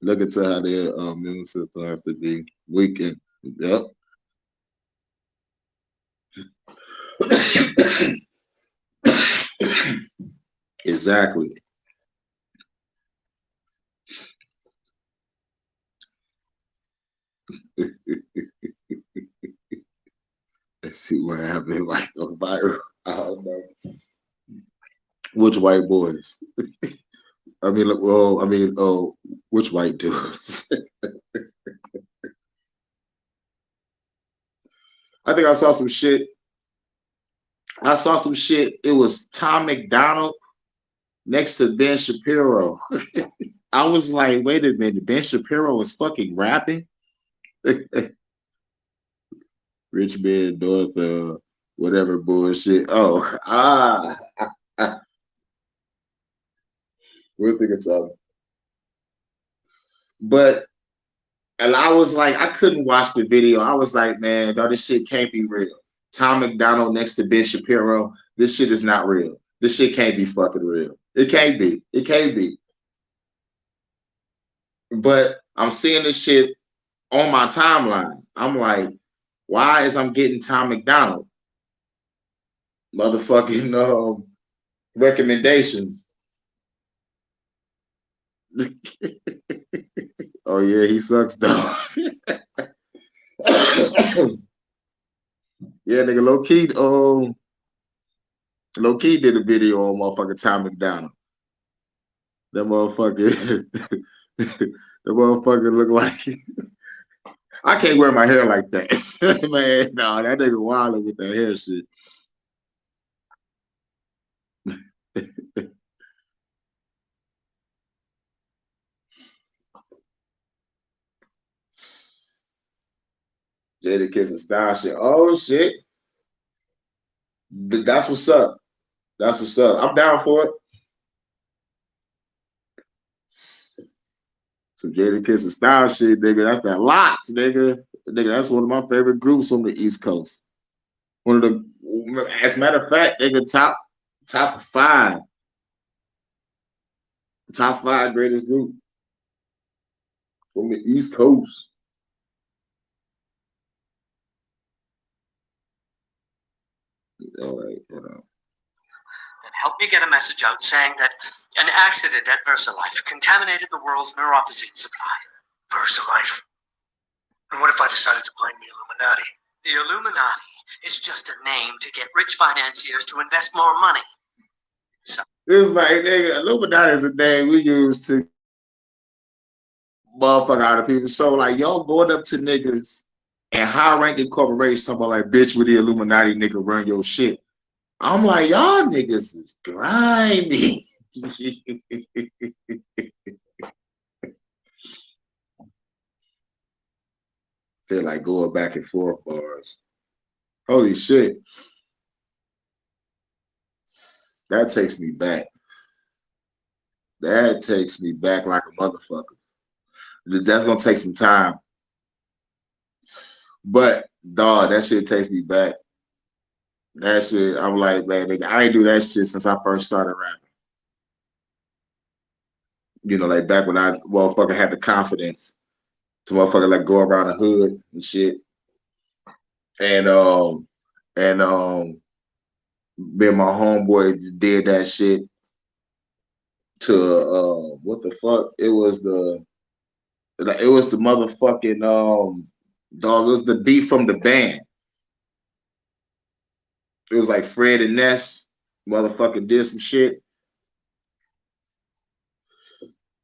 Look into how their immune system has to be weakened. Yep. Exactly. Let's see what happened. Like on viral. I don't know. Which white boys? I mean, look. Well, I mean, which white dudes? I think I saw some shit. It was Tom McDonald next to Ben Shapiro. I was like, wait a minute, Ben Shapiro was fucking rapping. Rich man, North, whatever bullshit. Oh, We'll think of something. But and I was like, I couldn't watch the video. I was like, man, dog, this shit can't be real. Tom McDonald next to Ben Shapiro. This shit is not real. This shit can't be fucking real. It can't be. It can't be. But I'm seeing this shit on my timeline. I'm like, why is I'm getting Tom McDonald motherfucking recommendations? Oh yeah, he sucks though. Yeah, nigga, low key did a video on motherfucking Tom McDonald. That motherfucker, the motherfucker look like I can't wear my hair like that. Man, no, that nigga wild with that hair shit. Jadakiss and style shit. Oh shit. That's what's up. That's what's up. I'm down for it. So Jadakiss and style shit, nigga. That's that Locks, nigga. Nigga, that's one of my favorite groups on the East Coast. One of the, as a matter of fact, nigga, top five greatest group from the East Coast. All right, hold on. Then help me get a message out saying that an accident at VersaLife contaminated the world's neuropozyne supply. VersaLife. And what if I decided to blame the Illuminati? The Illuminati is just a name to get rich financiers to invest more money. It was like, nigga, Illuminati is a name we use to motherfucker out of people. So like y'all going up to niggas and high-ranking corporations talking about like, bitch, with the Illuminati, nigga, run your shit. I'm like, y'all niggas is grimy. Feel like going back and forth bars. Holy shit. That takes me back. That takes me back like a motherfucker. That's gonna take some time. But dog, that shit takes me back. That shit, I'm like, man, nigga, I ain't do that shit since I first started rapping. You know, like back when I motherfucker had the confidence to motherfucker like go around the hood and shit. And me and my homeboy did that shit to what the fuck? It was the motherfucking dog, it was the beat from the band. It was like Fred and Ness motherfucking did some shit.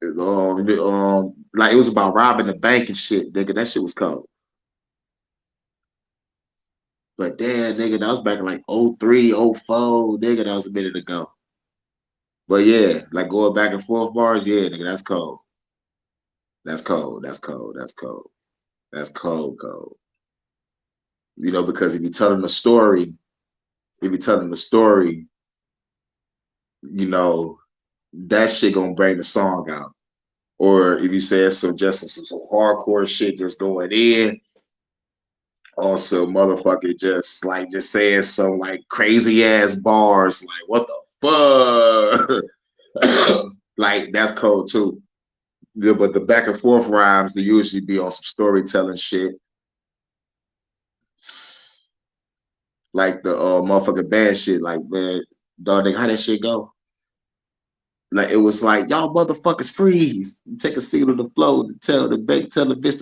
Like it was about robbing the bank and shit, nigga. That shit was cold. But damn, nigga, that was back in like 03, 04, nigga, that was a minute ago. But yeah, like going back and forth bars, yeah, nigga, that's cold. That's cold. That's cold. That's cold. That's cold, cold. You know, because if you're telling the story, you know, that shit gonna bring the song out. Or if you say some hardcore shit just going in, also motherfucker just saying some like crazy ass bars, like what the fuck? Like that's cold too. Yeah, but the back and forth rhymes, they usually be on some storytelling shit. Like the motherfucking bad shit, like man, dog, nigga, how that shit go? Like it was like y'all motherfuckers freeze. Take a seat on the floor to tell the bitch to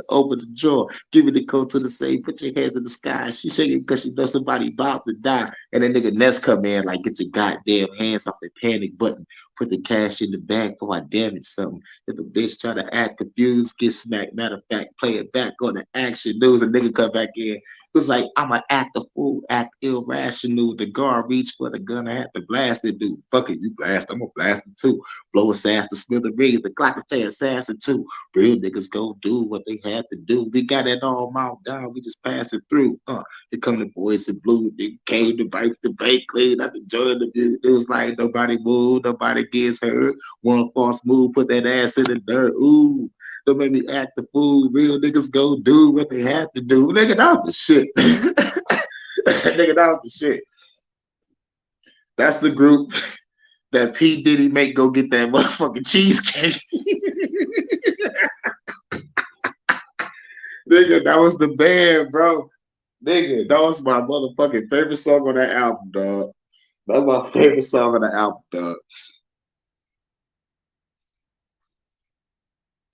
open the drawer. Give me the code to the safe. Put your hands in the sky. She shaking because she knows somebody about to die. And then nigga Ness come in like get your goddamn hands off the panic button. Put the cash in the bag before I damage something. If a bitch try to act confused, get smacked. Matter of fact, play it back on the action news. A nigga come back in. was like, I'ma act a fool, act irrational. The guard reached for the gun, I had to blast it, dude. Fuck it, you blast, I'm gonna blast it too. Blow his ass to smithereens, the Glock say assassin too. Real niggas go do what they had to do. We got it all mounted down, we just pass it through. Here come the boys in blue, they came to bite the bank clean, not to join the music. It was like nobody moved, nobody gets hurt. One false move, put that ass in the dirt. Ooh. Don't make me act the fool. Real niggas go do what they have to do. Nigga, that was the shit. Nigga, that was the shit. That's the group that P. Diddy make go get that motherfucking cheesecake. Nigga, that was the band, bro. Nigga, that was my motherfucking favorite song on that album, dog. That's my favorite song on the album, dog.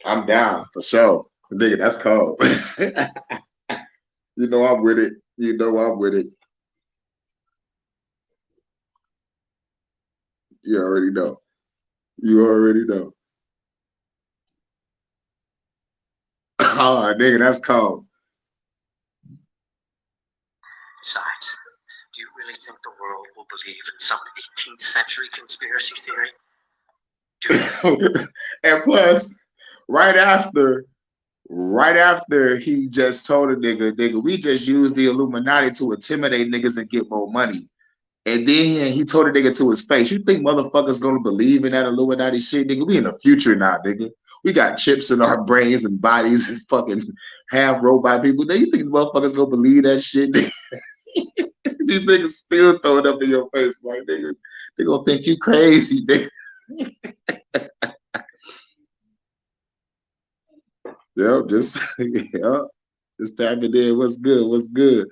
I'm down for sure. Nigga, that's cold. You know I'm with it. You know I'm with it. You already know. You already know. Oh, nigga, that's cold. Besides, do you really think the world will believe in some 18th century conspiracy theory? And plus, right after he just told a nigga, we just use the Illuminati to intimidate niggas and get more money. And then he told a nigga to his face, you think motherfuckers gonna believe in that Illuminati shit, nigga? We in the future now, nigga. We got chips in our brains and bodies and fucking half robot people. Now you think motherfuckers gonna believe that shit, nigga? These niggas still throw it up in your face like, nigga, they gonna think you crazy, nigga. Yep, just tapping in. What's good? What's good?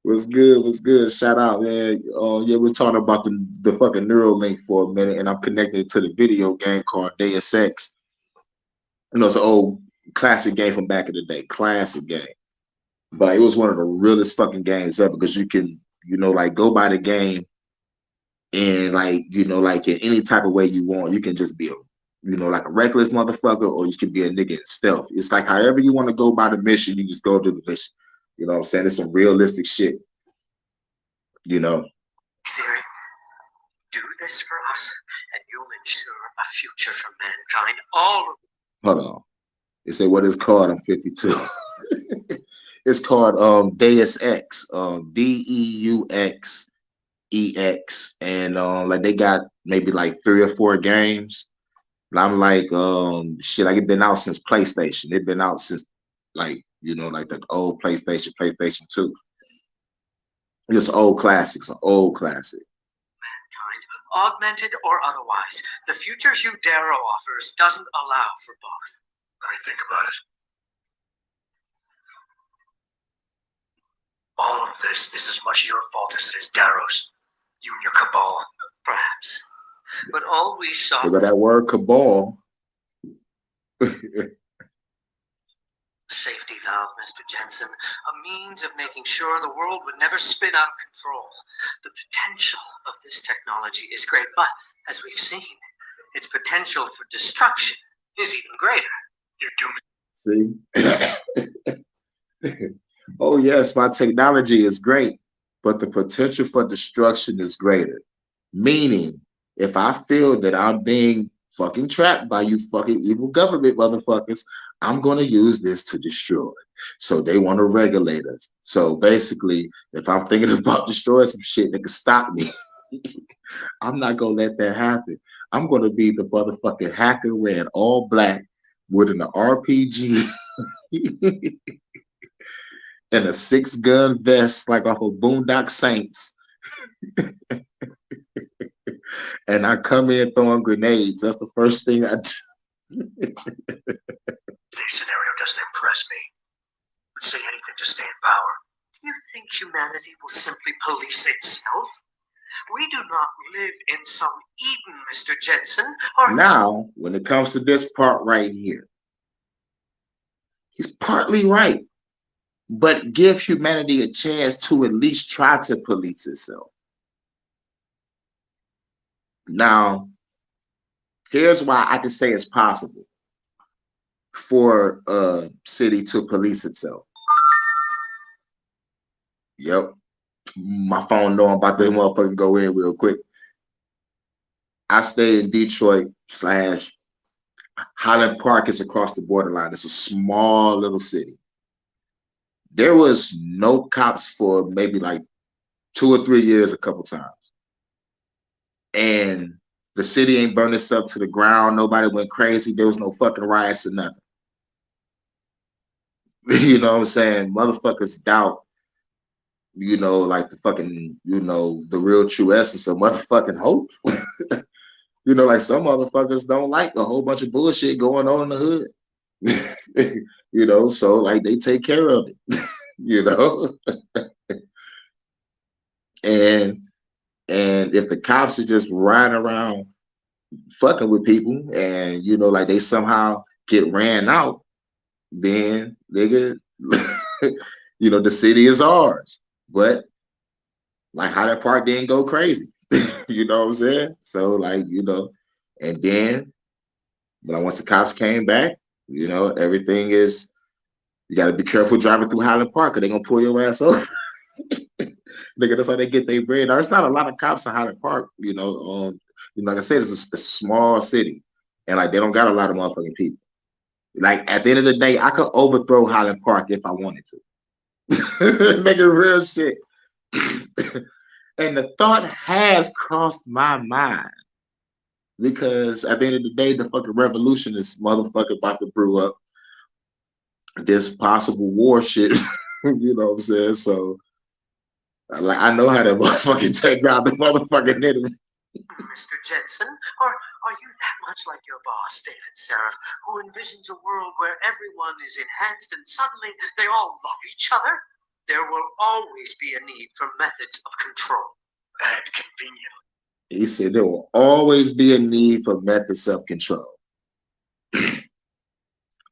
What's good? What's good? Shout out, man. Yeah, we're talking about the fucking Neuralink for a minute, and I'm connected to the video game called Deus Ex. You know, it's an old classic game from back in the day, classic game. But it was one of the realest fucking games ever because you can, you know, like go by the game and like, you know, like in any type of way you want. You can just be a, you know, like a reckless motherfucker, or you can be a nigga in stealth. It's like however you want to go by the mission, you just go to the mission. You know what I'm saying? It's some realistic shit. You know. Theory, do this for us, and you'll ensure a future for mankind. All of Hold on. They say what it's called. I'm 52. It's called Deus Ex, DEUXEX, and like they got maybe like 3 or 4 games. And I'm like, shit, like it been out since PlayStation. It been out since like, you know, like the old PlayStation 2. It's old classics, an old classic. mankind, augmented or otherwise. The future Hugh Darrow offers doesn't allow for both. Let me think about it. All of this is as much your fault as it is Darrow's. You and your cabal, perhaps. But all we saw Look at that word, cabal. safety valve, Mr. Jensen, a means of making sure the world would never spin out of control. The potential of this technology is great, but as we've seen, its potential for destruction is even greater. You're doomed. See? Oh, yes, my technology is great, but the potential for destruction is greater. Meaning, if I feel that I'm being fucking trapped by you fucking evil government motherfuckers, I'm going to use this to destroy. So they want to regulate us. So basically, if I'm thinking about destroying some shit that can stop me, I'm not going to let that happen. I'm going to be the motherfucking hacker wearing all black with an RPG and a 6-gun vest like off of Boondock Saints. And I come in throwing grenades. That's the first thing I do. This scenario doesn't impress me. Would say anything to stay in power. Do you think humanity will simply police itself? We do not live in some Eden, Mr. Jensen. Now, when it comes to this part right here, he's partly right. But give humanity a chance to at least try to police itself. Now, here's why I can say it's possible for a city to police itself. Yep. My phone know I'm about to motherfucking go in real quick. I stay in Detroit / Highland Park is across the borderline. It's a small little city. There was no cops for maybe like 2 or 3 years a couple times. And the city ain't burned itself to the ground. Nobody went crazy. There was no fucking riots or nothing. You know what I'm saying? Motherfuckers doubt, like the fucking, the real true essence of motherfucking hope. Like some motherfuckers don't like a whole bunch of bullshit going on in the hood. So like they take care of it, and if the cops are just riding around fucking with people and like they somehow get ran out, then nigga, the city is ours. But like Highland Park didn't go crazy. You know what I'm saying? So like, and then but once the cops came back, everything is, you gotta be careful driving through Highland Park or they're gonna pull your ass over. Nigga, that's how they get their bread. Now, it's not a lot of cops in Highland Park, like I said, it's a small city. And like they don't got a lot of motherfucking people. Like at the end of the day, I could overthrow Highland Park if I wanted to. Make it real shit. And the thought has crossed my mind. Because at the end of the day, the fucking revolution is motherfucking about to brew up this possible war shit. You know what I'm saying? So like I know how to motherfucking take out the motherfucking enemy. Mr. Jensen, are you that much like your boss, David Seraph, who envisions a world where everyone is enhanced and suddenly they all love each other? There will always be a need for methods of control and convenience. He said there will always be a need for methods of control.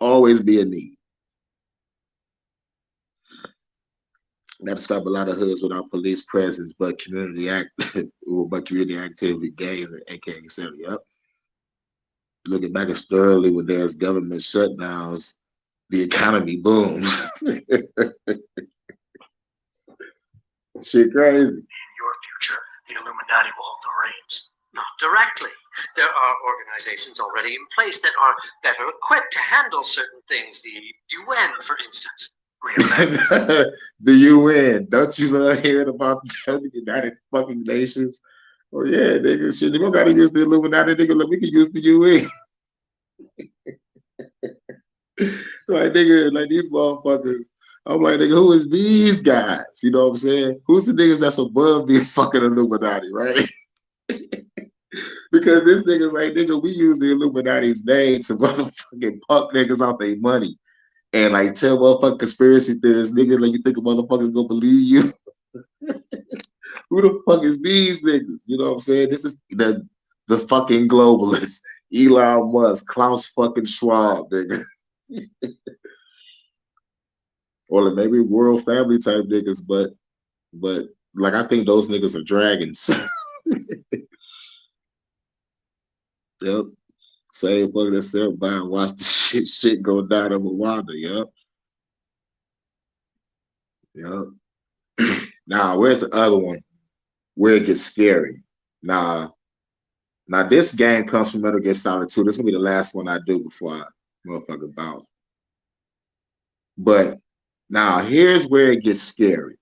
Always be a need. That stop a lot of hoods without police presence, but community activity gains, aka etc. Yep. Looking back historically, when there's government shutdowns, the economy booms. Shit crazy. In your future, the Illuminati will hold the reins. Not directly. There are organizations already in place that are better equipped to handle certain things. The UN, for instance. The UN. Don't you love hearing about the United fucking Nations? Oh yeah, nigga. Shit, we don't gotta use the Illuminati, nigga. Look, we can use the UN. Like nigga, like these motherfuckers. I'm like, nigga, who is these guys? You know what I'm saying? Who's the niggas that's above the fucking Illuminati, right? Because this nigga's like, nigga, we use the Illuminati's name to motherfucking punk niggas off their money. And like tell motherfucking conspiracy theorists, nigga, like you think a motherfucker gonna believe you? Who the fuck is these niggas? You know what I'm saying? This is the fucking globalists. Elon Musk, Klaus fucking Schwab, nigga. Or maybe world family type niggas, but like I think those niggas are dragons. Yep. Same fuck that sat by and watch the shit go down in Rwanda, yep. Yep. Now, where's the other one? Where it gets scary. Now this game comes from Metal Gear Solid 2. This will be the last one I do before I motherfucking bounce. But now here's where it gets scary.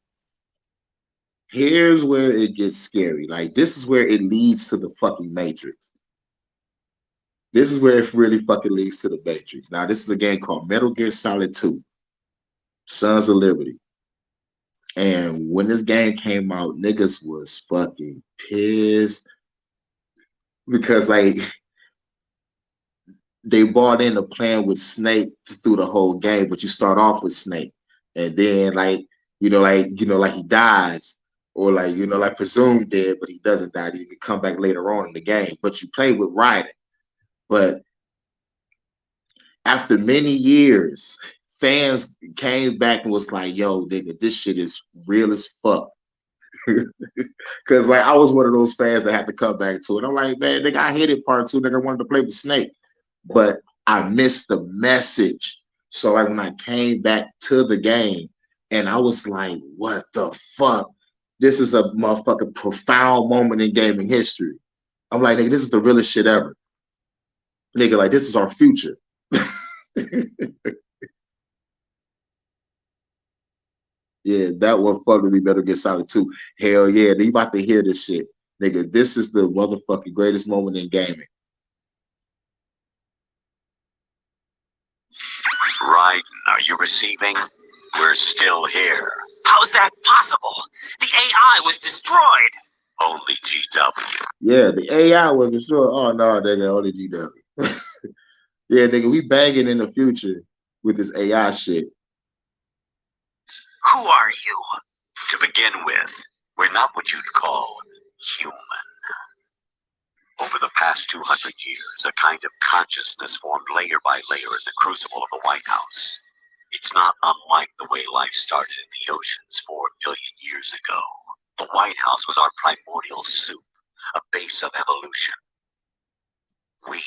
Here's where it gets scary. Like this is where it leads to the fucking Matrix. This is where it really fucking leads to the Matrix. Now, this is a game called Metal Gear Solid 2, Sons of Liberty. And when this game came out, niggas was fucking pissed because, like, they bought in a plan with Snake through the whole game, but you start off with Snake, and then, like he dies, or like presumed dead, but he doesn't die. He can come back later on in the game, but you play with Raiden. But after many years, fans came back and was like, yo, nigga, this shit is real as fuck. Because, like, I was one of those fans that had to come back to it. I'm like, man, nigga, I hated part 2. Nigga, I wanted to play with Snake. But I missed the message. So, like, when I came back to the game, And I was like, what the fuck? This is a motherfucking profound moment in gaming history. I'm like, nigga, this is the realest shit ever. Nigga, like, this is our future. Yeah, that one fucking we better get solid too. Hell yeah, they about to hear this shit. Nigga, this is the motherfucking greatest moment in gaming. Raiden, are you receiving? We're still here. How's that possible? The AI was destroyed. Only GW. Yeah, the AI wasn't sure. Oh no, nigga, only GW. Yeah, nigga, we banging in the future with this AI shit. Who are you? To begin with, we're not what you'd call human. Over the past 200 years, a kind of consciousness formed layer by layer in the crucible of the White House. It's not unlike the way life started in the oceans 4 billion years ago. The White House was our primordial soup, a base of evolution. We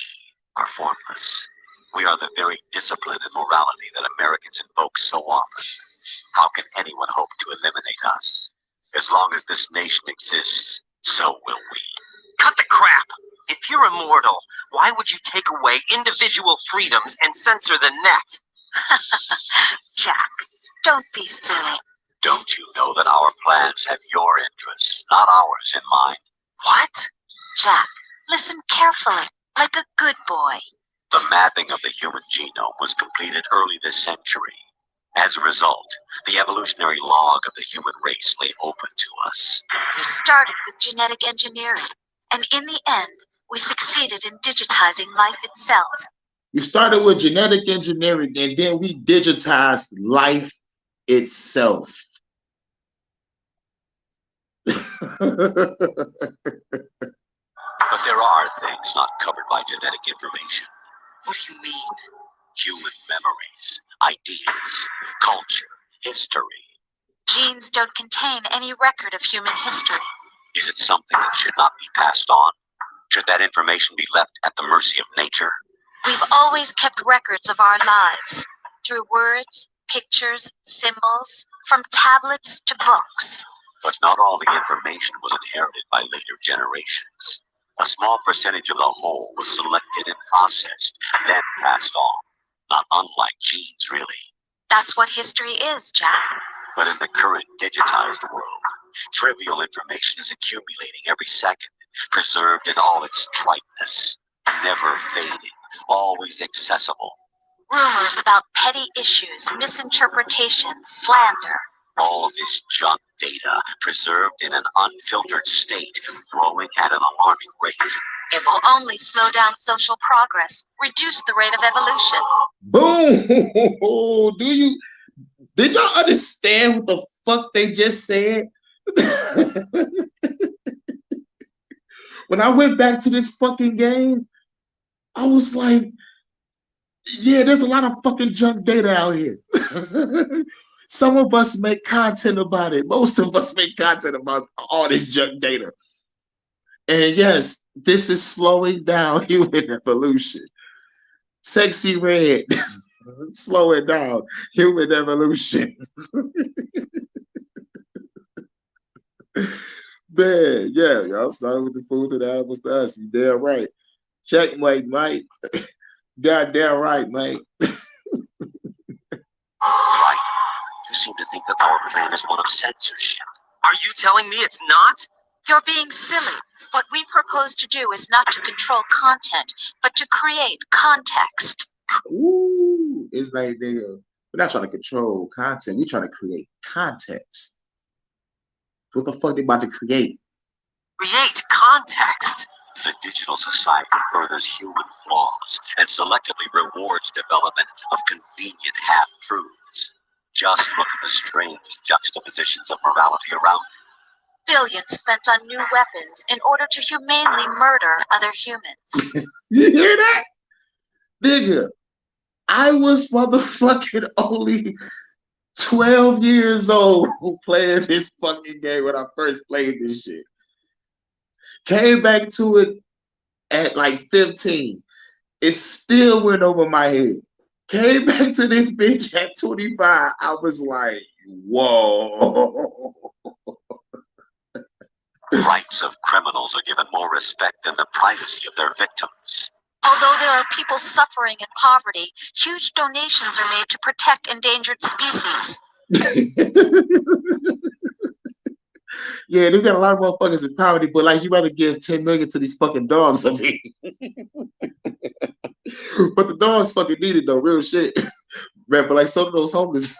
are formless. We are the very discipline and morality that Americans invoke so often. How can anyone hope to eliminate us? As long as this nation exists, so will we. Cut the crap! If you're immortal, why would you take away individual freedoms and censor the net? Jack, don't be silly. Don't you know that our plans have your interests, not ours, in mind? What? Jack, listen carefully, like a good boy. The mapping of the human genome was completed early this century. As a result, the evolutionary log of the human race lay open to us. We started with genetic engineering, and in the end, we succeeded in digitizing life itself. We started with genetic engineering, and then we digitized life itself. But there are things not covered by genetic information. What do you mean? Human memories, ideas, culture, history. Genes don't contain any record of human history. Is it something that should not be passed on? Should that information be left at the mercy of nature? We've always kept records of our lives, through words, pictures, symbols, from tablets to books. But not all the information was inherited by later generations. A small percentage of the whole was selected and processed, then passed on. Not unlike genes, really. That's what history is, Jack. But in the current digitized world, trivial information is accumulating every second, preserved in all its triteness, never fading, always accessible. Rumors about petty issues, misinterpretations, slander. All of this junk data preserved in an unfiltered state, growing at an alarming rate. It will only slow down social progress, reduce the rate of evolution. Boom! Did y'all understand what the fuck they just said? When I went back to this fucking game, I was like, yeah, there's a lot of fucking junk data out here. Some of us make content about it. Most of us make content about all this junk data. And yes, this is slowing down human evolution. Sexy Red, slowing down human evolution. Man, yeah, y'all starting with the foods and the animals to us. You damn right. Checkmate, mate. Goddamn right, mate. Right. You seem to think that our plan is one of censorship. Are you telling me it's not? You're being silly. What we propose to do is not to control content, but to create context. Ooh, it's like we're not trying to control content. We're trying to create context. What the fuck they about to create? Create context? The digital society furthers human flaws and selectively rewards development of convenient half-truths. Just look at the strange juxtapositions of morality around you. Billions spent on new weapons in order to humanely murder other humans. You hear that? Nigga, I was motherfucking only 12 years old playing this fucking game when I first played this shit. Came back to it at like 15. It still went over my head. Came back to this bitch at 25. I was like, Whoa. Rights of criminals are given more respect than the privacy of their victims. Although there are people suffering in poverty, huge donations are made to protect endangered species. Yeah, they got a lot of motherfuckers in poverty, but like you rather give 10 million to these fucking dogs. I mean. But the dogs fucking need it though, real shit. Man, but like some of those homeless.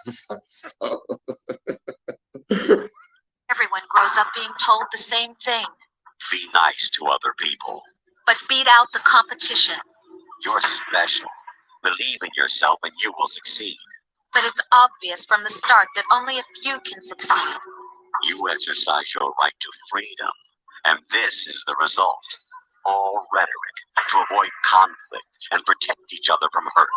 Everyone grows up being told the same thing. Be nice to other people. But beat out the competition. You're special. Believe in yourself and you will succeed. But it's obvious from the start that only a few can succeed. You exercise your right to freedom, and this is the result. All rhetoric to avoid conflict and protect each other from hurt.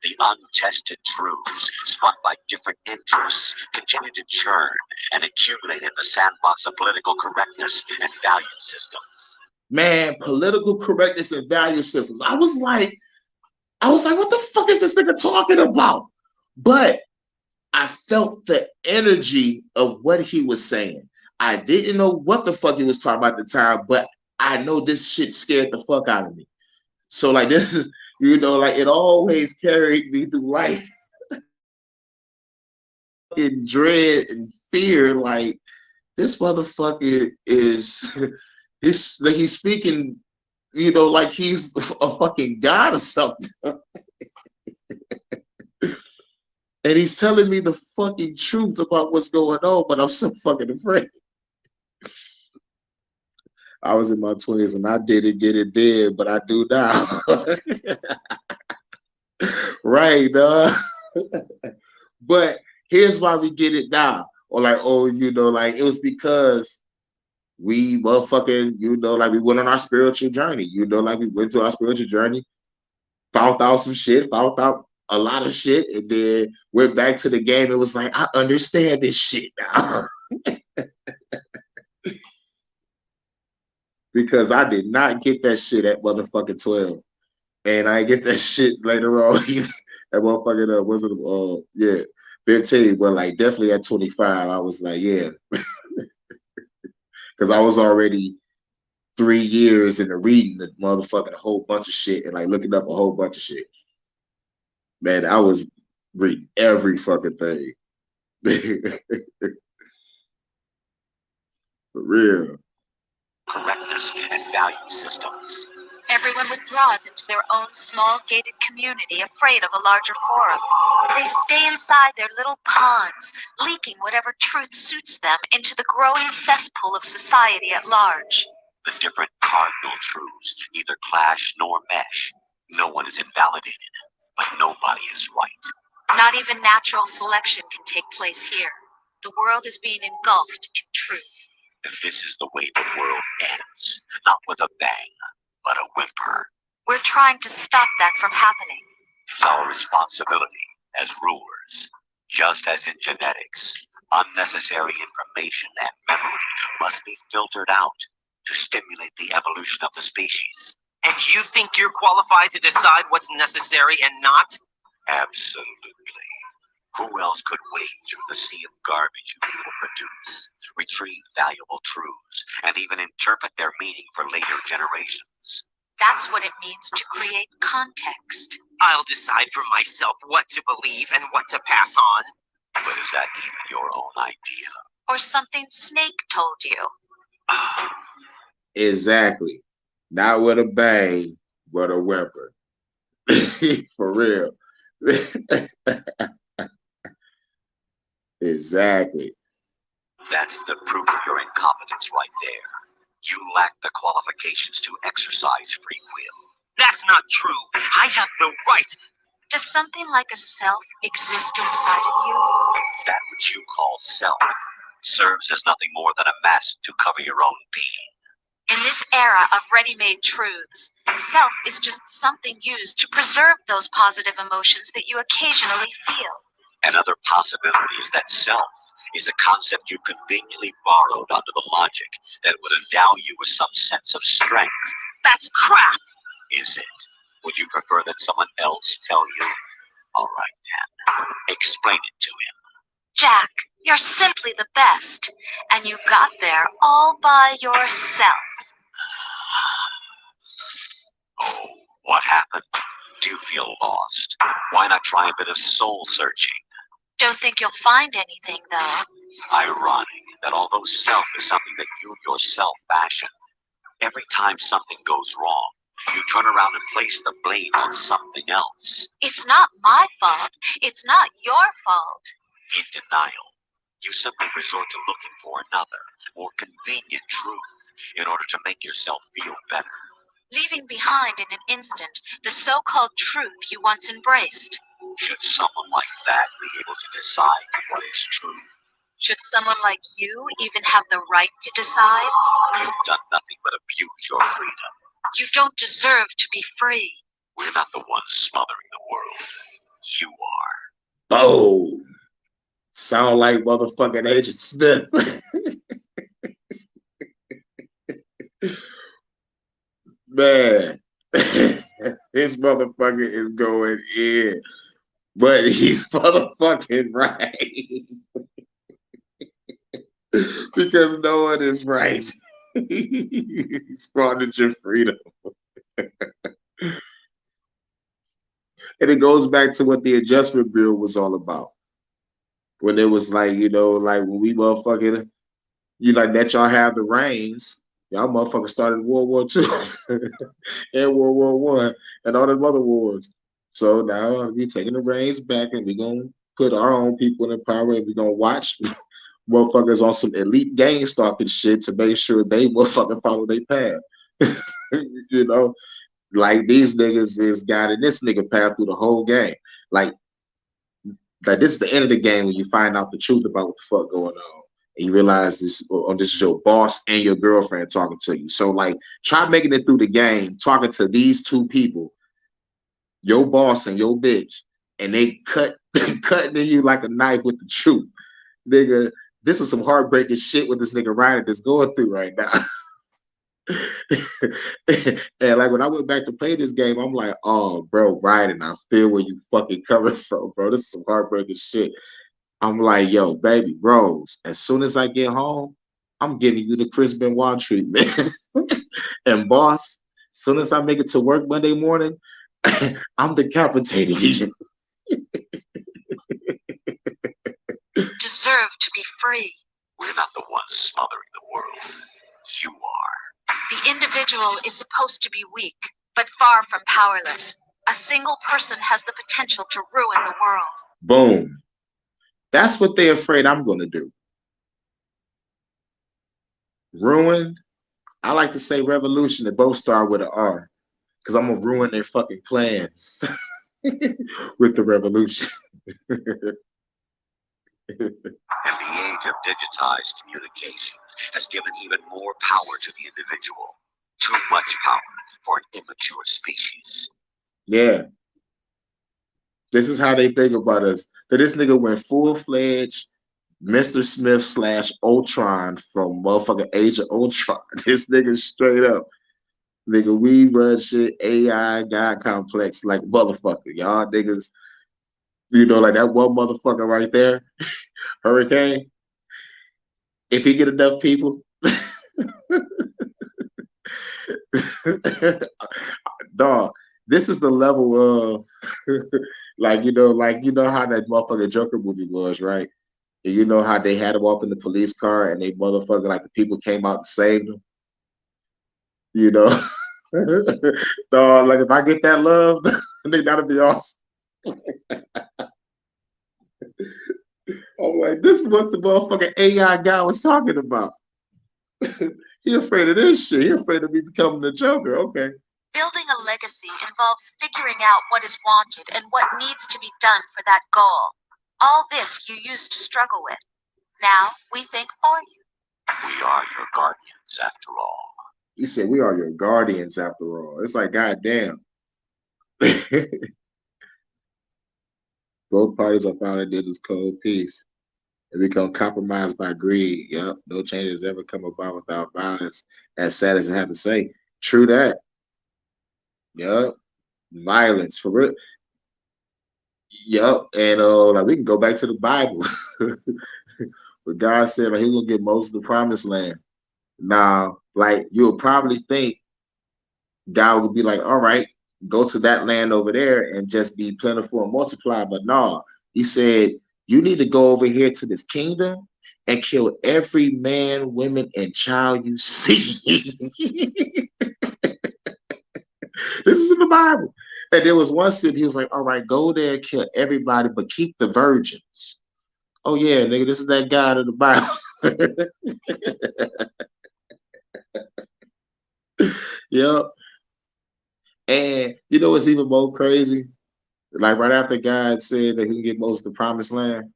The untested truths spun by different interests continue to churn and accumulate in the sandbox of political correctness and value systems. Man, political correctness and value systems. I was like, what the fuck is this nigga talking about? But I felt the energy of what he was saying. I didn't know what the fuck he was talking about at the time, but I know this shit scared the fuck out of me. So like this is, you know, like it always carried me through life. In dread and fear, like this motherfucker is he's speaking, you know, like he's a fucking god or something. And he's telling me the fucking truth about what's going on, but I'm so fucking afraid. I was in my 20s and I didn't get it then, but I do now. Right, but here's why we get it now. Or like, oh, you know, like it was because we motherfucking, you know, like we went on our spiritual journey. You know, like we went to our spiritual journey, found out some shit, found out a lot of shit, and then went back to the game. It was like, I understand this shit now. Because I did not get that shit at motherfucking 12. And I get that shit later on. That motherfucking was it yeah, 15, but like definitely at 25, I was like, yeah. Because I was already 3 years into reading the motherfucking whole bunch of shit and like looking up a whole bunch of shit. Man, I was reading every fucking thing. For real. Correctness and value systems. Everyone withdraws into their own small gated community, afraid of a larger forum. They stay inside their little ponds, leaking whatever truth suits them into the growing cesspool of society at large. The different cardinal truths neither clash nor mesh. No one is invalidated, but nobody is right. Not even natural selection can take place here. The world is being engulfed in truth. If this is the way the world ends, not with a bang, but a whimper. We're trying to stop that from happening. It's our responsibility as rulers. Just as in genetics, unnecessary information and memory must be filtered out to stimulate the evolution of the species. And you think you're qualified to decide what's necessary and not? Absolutely. Who else could wade through the sea of garbage you people produce, retrieve valuable truths, and even interpret their meaning for later generations? That's what it means to create context. I'll decide for myself what to believe and what to pass on. But is that even your own idea? Or something Snake told you. Exactly. Not with a bang, but a whimper. For real. Exactly. That's the proof of your incompetence right there. You lack the qualifications to exercise free will. That's not true. I have the right. Does something like a self exist inside of you? That which you call self serves as nothing more than a mask to cover your own being. In this era of ready-made truths, self is just something used to preserve those positive emotions that you occasionally feel. Another possibility is that self is a concept you conveniently borrowed under the logic that would endow you with some sense of strength. That's crap. Is it? Would you prefer that someone else tell you? All right then, explain it to him. Jack, you're simply the best. And you got there all by yourself. Oh, what happened? Do you feel lost? Why not try a bit of soul searching? Don't think you'll find anything, though. Ironic that although self is something that you yourself fashion, every time something goes wrong, you turn around and place the blame on something else. It's not my fault. It's not your fault. In denial, you simply resort to looking for another, more convenient truth in order to make yourself feel better. Leaving behind in an instant the so-called truth you once embraced. Should someone like that be able to decide what is true? Should someone like you even have the right to decide? You've done nothing but abuse your freedom. You don't deserve to be free. We're not the ones smothering the world. You are. Oh, sound like motherfucking Agent Smith. Man, this motherfucker is going in, but he's motherfucking right. Because no one is right. He squandered your freedom. And it goes back to what the adjustment bill was all about. When it was like, you know, like when we motherfucking, you like let y'all have the reins, y'all motherfuckers started World War II and World War One and all them other wars. So now we taking the reins back and we gonna put our own people in power and we gonna watch motherfuckers on some elite gang stalking shit to make sure they motherfucking follow their path. You know, like these niggas is guiding this nigga path through the whole game. Like this is the end of the game when you find out the truth about what the fuck going on. And you realize this is your boss and your girlfriend talking to you. So like try making it through the game, talking to these two people, your boss and your bitch, and they cutting in you like a knife with the truth. Nigga, this is some heartbreaking shit with this nigga Ryder that's going through right now. And like when I went back to play this game, I'm like, oh bro, Ryder, I feel where you fucking coming from, bro. This is some heartbreaking shit. I'm like, yo, baby, Rose, as soon as I get home, I'm giving you the Chris Benoit treatment. And boss, as soon as I make it to work Monday morning, I'm decapitating you. Deserve to be free. We're not the ones smothering the world. You are. The individual is supposed to be weak, but far from powerless. A single person has the potential to ruin the world. Boom. That's what they're afraid I'm going to do. Ruined. I like to say revolution. They both start with an R. Because I'm going to ruin their fucking plans with the revolution. And the age of digitized communication has given even more power to the individual. Too much power for an immature species. Yeah. This is how they think about us. That this nigga went full-fledged Mr. Smith / Ultron from motherfucking Age of Ultron. This nigga straight up. Nigga, we run shit, AI, God complex, like motherfucker. Y'all niggas, you know, like that one motherfucker right there, Hurricane. If he get enough people, dog, this is the level of like you know how that motherfucking Joker movie was, right? And you know how they had him off in the police car and they motherfucker like the people came out and saved him. You know, dog, like if I get that love, I think that'll be awesome. I'm like, this is what the motherfucking AI guy was talking about. He afraid of this shit. He afraid of me becoming the Joker. Okay. Building a legacy involves figuring out what is wanted and what needs to be done for that goal. All this you used to struggle with. Now we think for you. We are your guardians after all. He said, we are your guardians after all. It's like, goddamn. Both parties are finally did this cold peace. They become compromised by greed. Yep. No changes ever come about without violence. As sad as I have to say. True that. Yep. Violence. For real. Yep, and like we can go back to the Bible, but God said like He gonna get most of the promised land. Now, like you'll probably think God would be like, all right, go to that land over there and just be plentiful and multiply. But no, He said you need to go over here to this kingdom and kill every man, woman, and child you see. This is in the Bible. And there was one city, he was like, all right, go there, kill everybody, but keep the virgins. Oh yeah, nigga, this is that God in the Bible. Yep. And you know what's even more crazy? Like right after God said that he can get most of the promised land,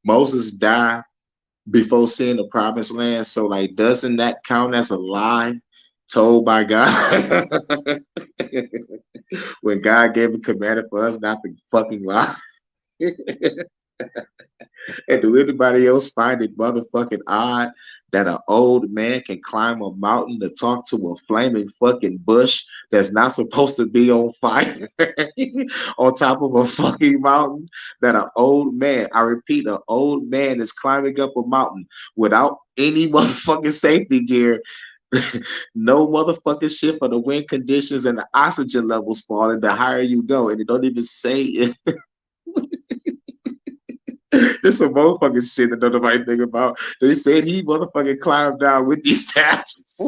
Moses died before seeing the promised land. So like, doesn't that count as a lie told by God? When God gave a commandment for us not to fucking lie. And do anybody else find it motherfucking odd that an old man can climb a mountain to talk to a flaming fucking bush that's not supposed to be on fire on top of a fucking mountain? That an old man, I repeat, an old man is climbing up a mountain without any motherfucking safety gear. No motherfucking shit for the wind conditions and the oxygen levels falling the higher you go. And it don't even say it. There's some motherfucking shit that nobody think about. They said he motherfucking climbed down with these tablets.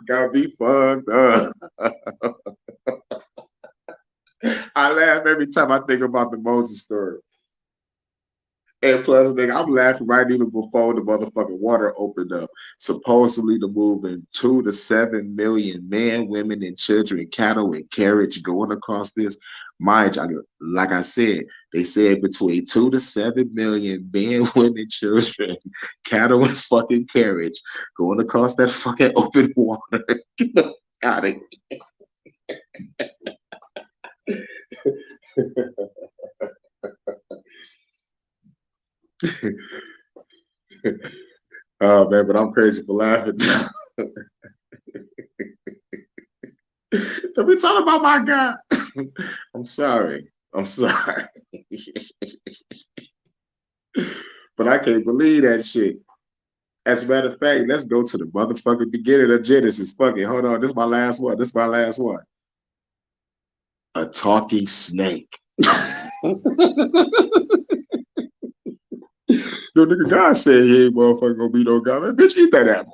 Gotta be fucked up. I laugh every time I think about the Moses story. And plus, nigga, I'm laughing right even before the motherfucking water opened up. Supposedly to moving 2 to 7 million men, women, and children, cattle, and carriage going across this. Mind you, like I said, they said between 2 to 7 million men, women, children, cattle, and fucking carriage going across that fucking open water. Get the fuck out of here. Oh man, but I'm crazy for laughing. Don't be talking about my God. I'm sorry. I'm sorry. But I can't believe that shit. As a matter of fact, let's go to the motherfucking beginning of Genesis. Fuck it. Hold on. This is my last one. This is my last one. A talking snake. Yo, nigga, God said he ain't motherfucker gonna be no guy. Man, bitch, eat that apple.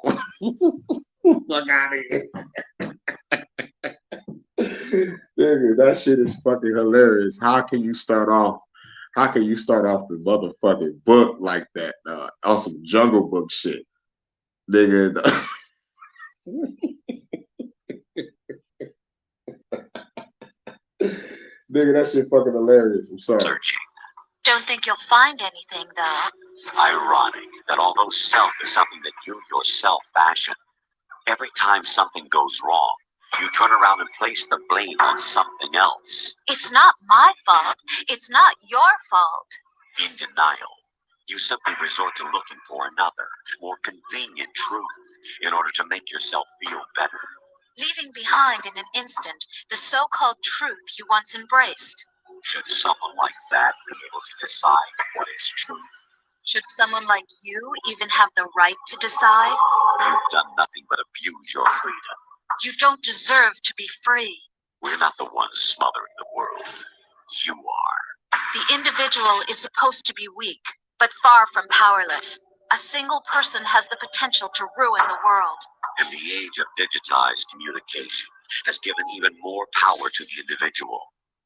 Fuck out of here. Nigga, that shit is fucking hilarious. How can you start off the motherfucking book like that? On some Jungle Book shit. Nigga. Nigga, that shit fucking hilarious. I'm sorry. Searching. Don't think you'll find anything, though. Ironic that although self is something that you yourself fashion, every time something goes wrong, you turn around and place the blame on something else. It's not my fault. It's not your fault. In denial, you simply resort to looking for another, more convenient truth in order to make yourself feel better. Leaving behind in an instant the so-called truth you once embraced. Should someone like that be able to decide what is truth? Should someone like you even have the right to decide? You've done nothing but abuse your freedom. You don't deserve to be free. We're not the ones smothering the world. You are. The individual is supposed to be weak, but far from powerless. A single person has the potential to ruin the world. And the age of digitized communication has given even more power to the individual.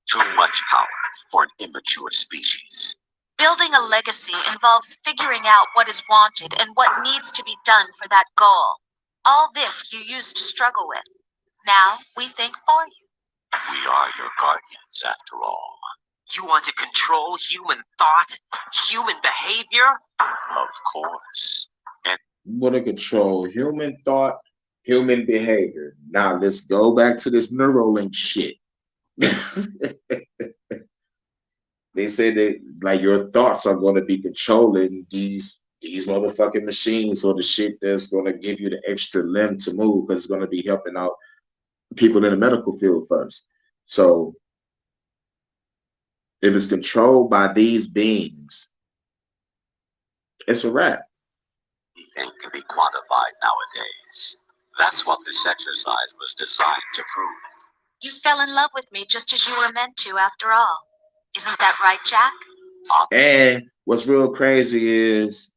Too much power for an immature species. Building a legacy involves figuring out what is wanted and what needs to be done for that goal. All this you used to struggle with. Now we think for you. We are your guardians, after all. You want to control human thought, human behavior? Of course. You want to control human thought, human behavior. Now let's go back to this Neuralink shit. They say that like your thoughts are going to be controlling these motherfucking machines or the shit that's going to give you the extra limb to move because it's going to be helping out people in the medical field first. So if it's controlled by these beings, it's a wrap. Anything can be quantified nowadays. That's what this exercise was designed to prove. You fell in love with me just as you were meant to, after all. Isn't that right, Jack? And what's real crazy is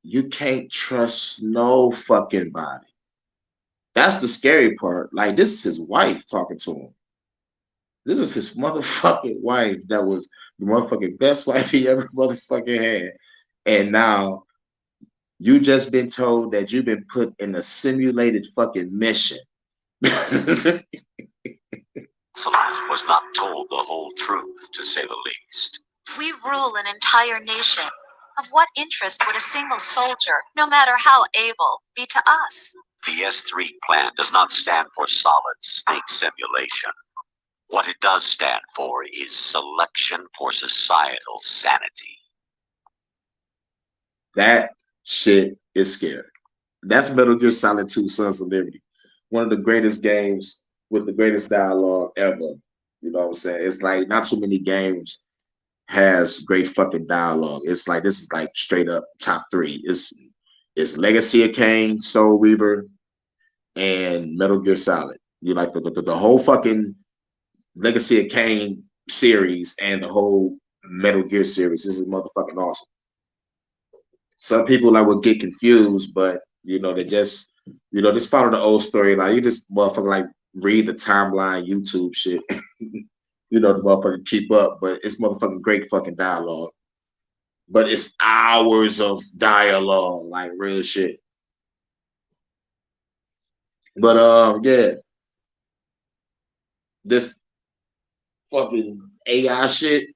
you can't trust no fucking body. That's the scary part. Like, this is his wife talking to him. This is his motherfucking wife that was the motherfucking best wife he ever motherfucking had. And now you just been told that you've been put in a simulated fucking mission. Celeste was not told the whole truth, to say the least. We rule an entire nation. Of what interest would a single soldier, no matter how able, be to us? The S3 plan does not stand for solid snake simulation. What it does stand for is selection for societal sanity. That shit is scary. That's Metal Gear Solid 2 Sons of Liberty. One of the greatest games with the greatest dialogue ever. You know what I'm saying? It's like not too many games has great fucking dialogue. It's like this is like straight up top 3. It's Legacy of Kain, Soul Reaver, and Metal Gear Solid. You like the whole fucking Legacy of Kain series and the whole Metal Gear series. This is motherfucking awesome. Some people like will get confused, but you know, they just just follow the old story. Like you just motherfucker like read the timeline, YouTube shit. You know, the motherfucker keep up, but it's motherfucking great fucking dialogue. But it's hours of dialogue, like real shit. But yeah. This fucking AI shit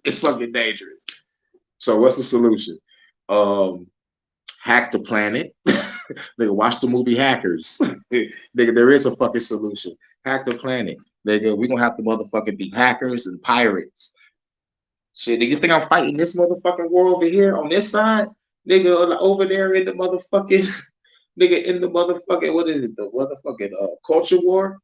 is fucking dangerous. So what's the solution? Hack the planet. Nigga, watch the movie Hackers. Nigga, there is a fucking solution. Hack the planet. Nigga, we gonna have to motherfucking be hackers and pirates. Shit, nigga, you think I'm fighting this motherfucking war over here on this side? Nigga, over there in the motherfucking nigga in the motherfucking what is it? The motherfucking culture war.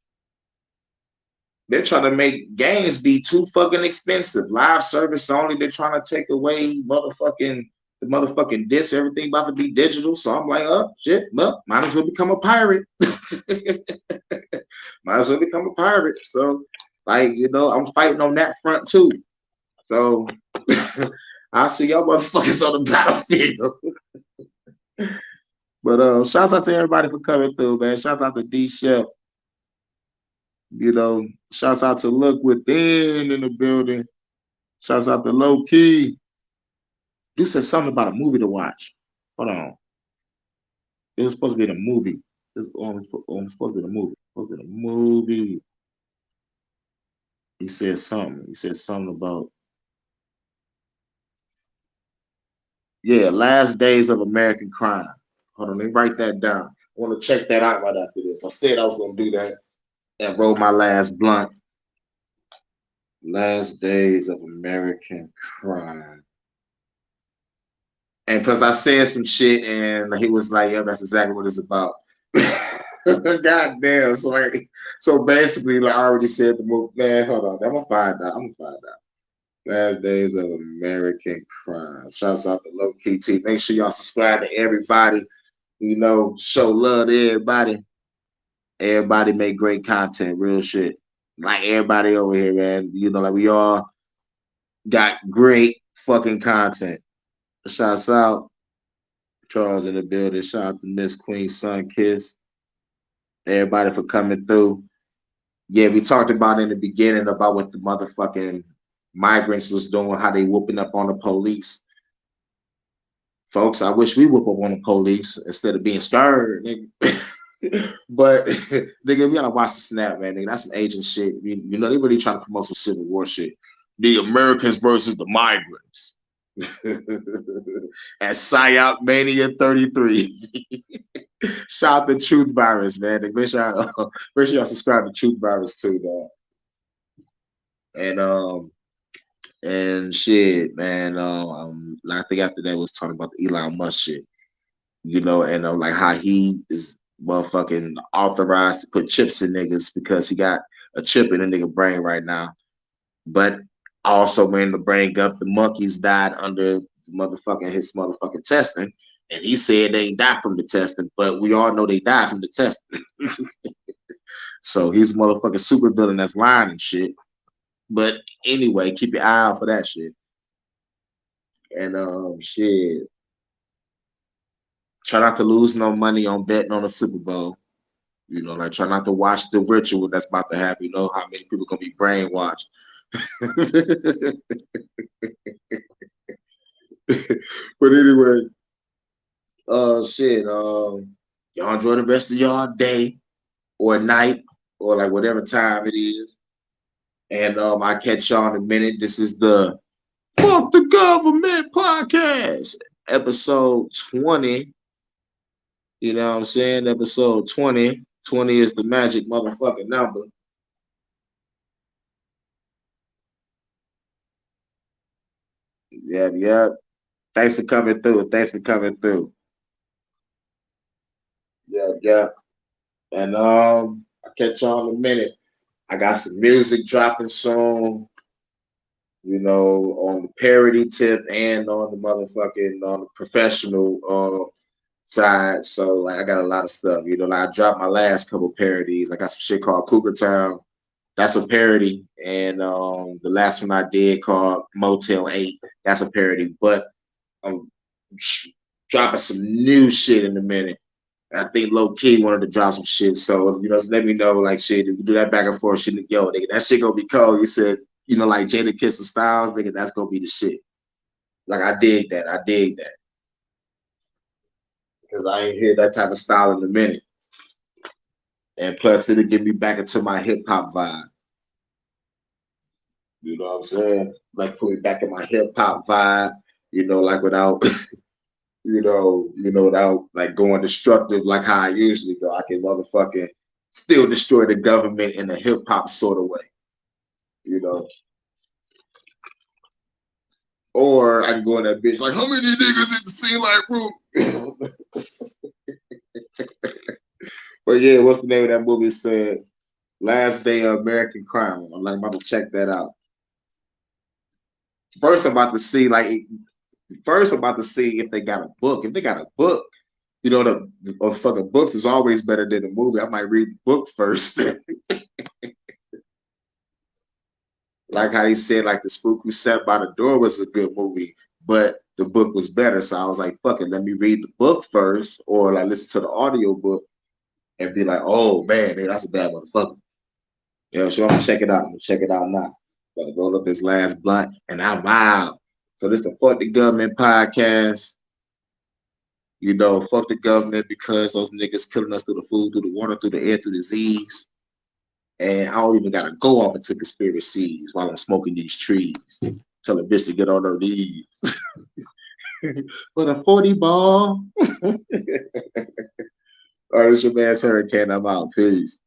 They're trying to make games be too fucking expensive. Live service only. They're trying to take away the motherfucking disc. Everything about to be digital. So I'm like, oh shit, well, might as well become a pirate. Might as well become a pirate. So, like, you know, I'm fighting on that front too. So I'll see y'all motherfuckers on the battlefield. But shouts out to everybody for coming through, man. Shouts out to D Shep. You know, shouts out to Look Within in the building. Shouts out to Low Key. You said something about a movie to watch. Hold on. It was supposed to be the movie. It was supposed to be the movie. Supposed to be the movie. He said something. He said something about Last Days of American Crime. Hold on, let me write that down. I want to check that out right after this. I said I was gonna do that and roll my last blunt. Last Days of American Crime. And because I said some shit and he was like, yeah, that's exactly what it's about. God damn. So basically, like I already said the movie. Man, hold on. I'm gonna find out. Last Days of American Crime. Shouts out to Low Key T. Make sure y'all subscribe to everybody. You know, show love to everybody. Everybody make great content, real shit. Like everybody over here, man. You know, like we all got great fucking content. Shouts out. Charles in the building. Shout out to Miss Queen Sun Kiss. Everybody for coming through. Yeah, we talked about in the beginning about what the motherfucking migrants was doing, how they whooping up on the police. Folks, I wish we whoop up on the police instead of being scared, nigga. But nigga, we gotta watch the snap, man. Nigga, that's some agent shit. You know, they really trying to promote some Civil War shit. The Americans versus the migrants. At PsyOp Mania 33. Shout out to Truth Virus, man. Make sure y'all subscribe to Truth Virus too, dog. And shit, man. I think after that was talking about the Elon Musk shit, you know, and like how he is motherfucking authorized to put chips in niggas because he got a chip in a nigga brain right now. But also, man, to bring up the monkeys died under his motherfucking testing, and he said they died from the testing, but we all know they died from the testing. So he's a motherfucking super villain that's lying and shit. But anyway, keep your eye out for that shit. And shit. Try not to lose no money on betting on the Super Bowl. You know, like try not to watch the ritual that's about to happen. You know how many people gonna be brainwashed. But anyway, shit. Y'all enjoy the rest of y'all day or night or like whatever time it is. And I catch y'all in a minute. This is the Fuck the Government podcast, episode 20. You know what I'm saying? Episode 20. 20 is the magic motherfucking number. Yeah. Thanks for coming through. Yeah. And I'll catch y'all in a minute. I got some music dropping soon, you know, on the parody tip and on the motherfucking on the professional side. So like I got a lot of stuff. You know, like I dropped my last couple parodies. I got some shit called Cougar Town. That's a parody. And the last one I did called Motel 8. That's a parody. But I'm dropping some new shit in a minute. I think low key wanted to drop some shit. So, you know, let me know, like, shit, if we do that back and forth shit, yo, nigga, that shit gonna be cold. You said, you know, like Jadakiss and Styles, nigga, that's gonna be the shit. Like, I dig that. Because I ain't hear that type of style in a minute. And plus, it'll get me back into my hip hop vibe. You know what I'm saying? Like, put me back in my hip hop vibe, you know, like without. Without like going destructive like how I usually go. I can motherfucking still destroy the government in a hip hop sort of way, you know. Or I can go in that bitch like, how many niggas in the scene like Root? But yeah, what's the name of that movie? It said Last Day of American Crime. I'm like about to check that out. First, I'm about to see if they got a book. If they got a book, you know, the fucking books is always better than the movie. I might read the book first. Like how he said, like The Spook Who Sat by the Door was a good movie, but the book was better. So I was like, fuck it, let me read the book first, or like listen to the audio book and be like, oh man, that's a bad motherfucker. Yeah, so I'm gonna check it out. Now. Gotta roll up this last blunt and I'm out. So this the Fuck the Government podcast. You know, fuck the government because those niggas killing us through the food, through the water, through the air, through the disease. And I don't even gotta go off into conspiracies while I'm smoking these trees. Tell a bitch to get on her knees. For the 40 ball. All right, it's your man's Hurricane. I'm out. Peace.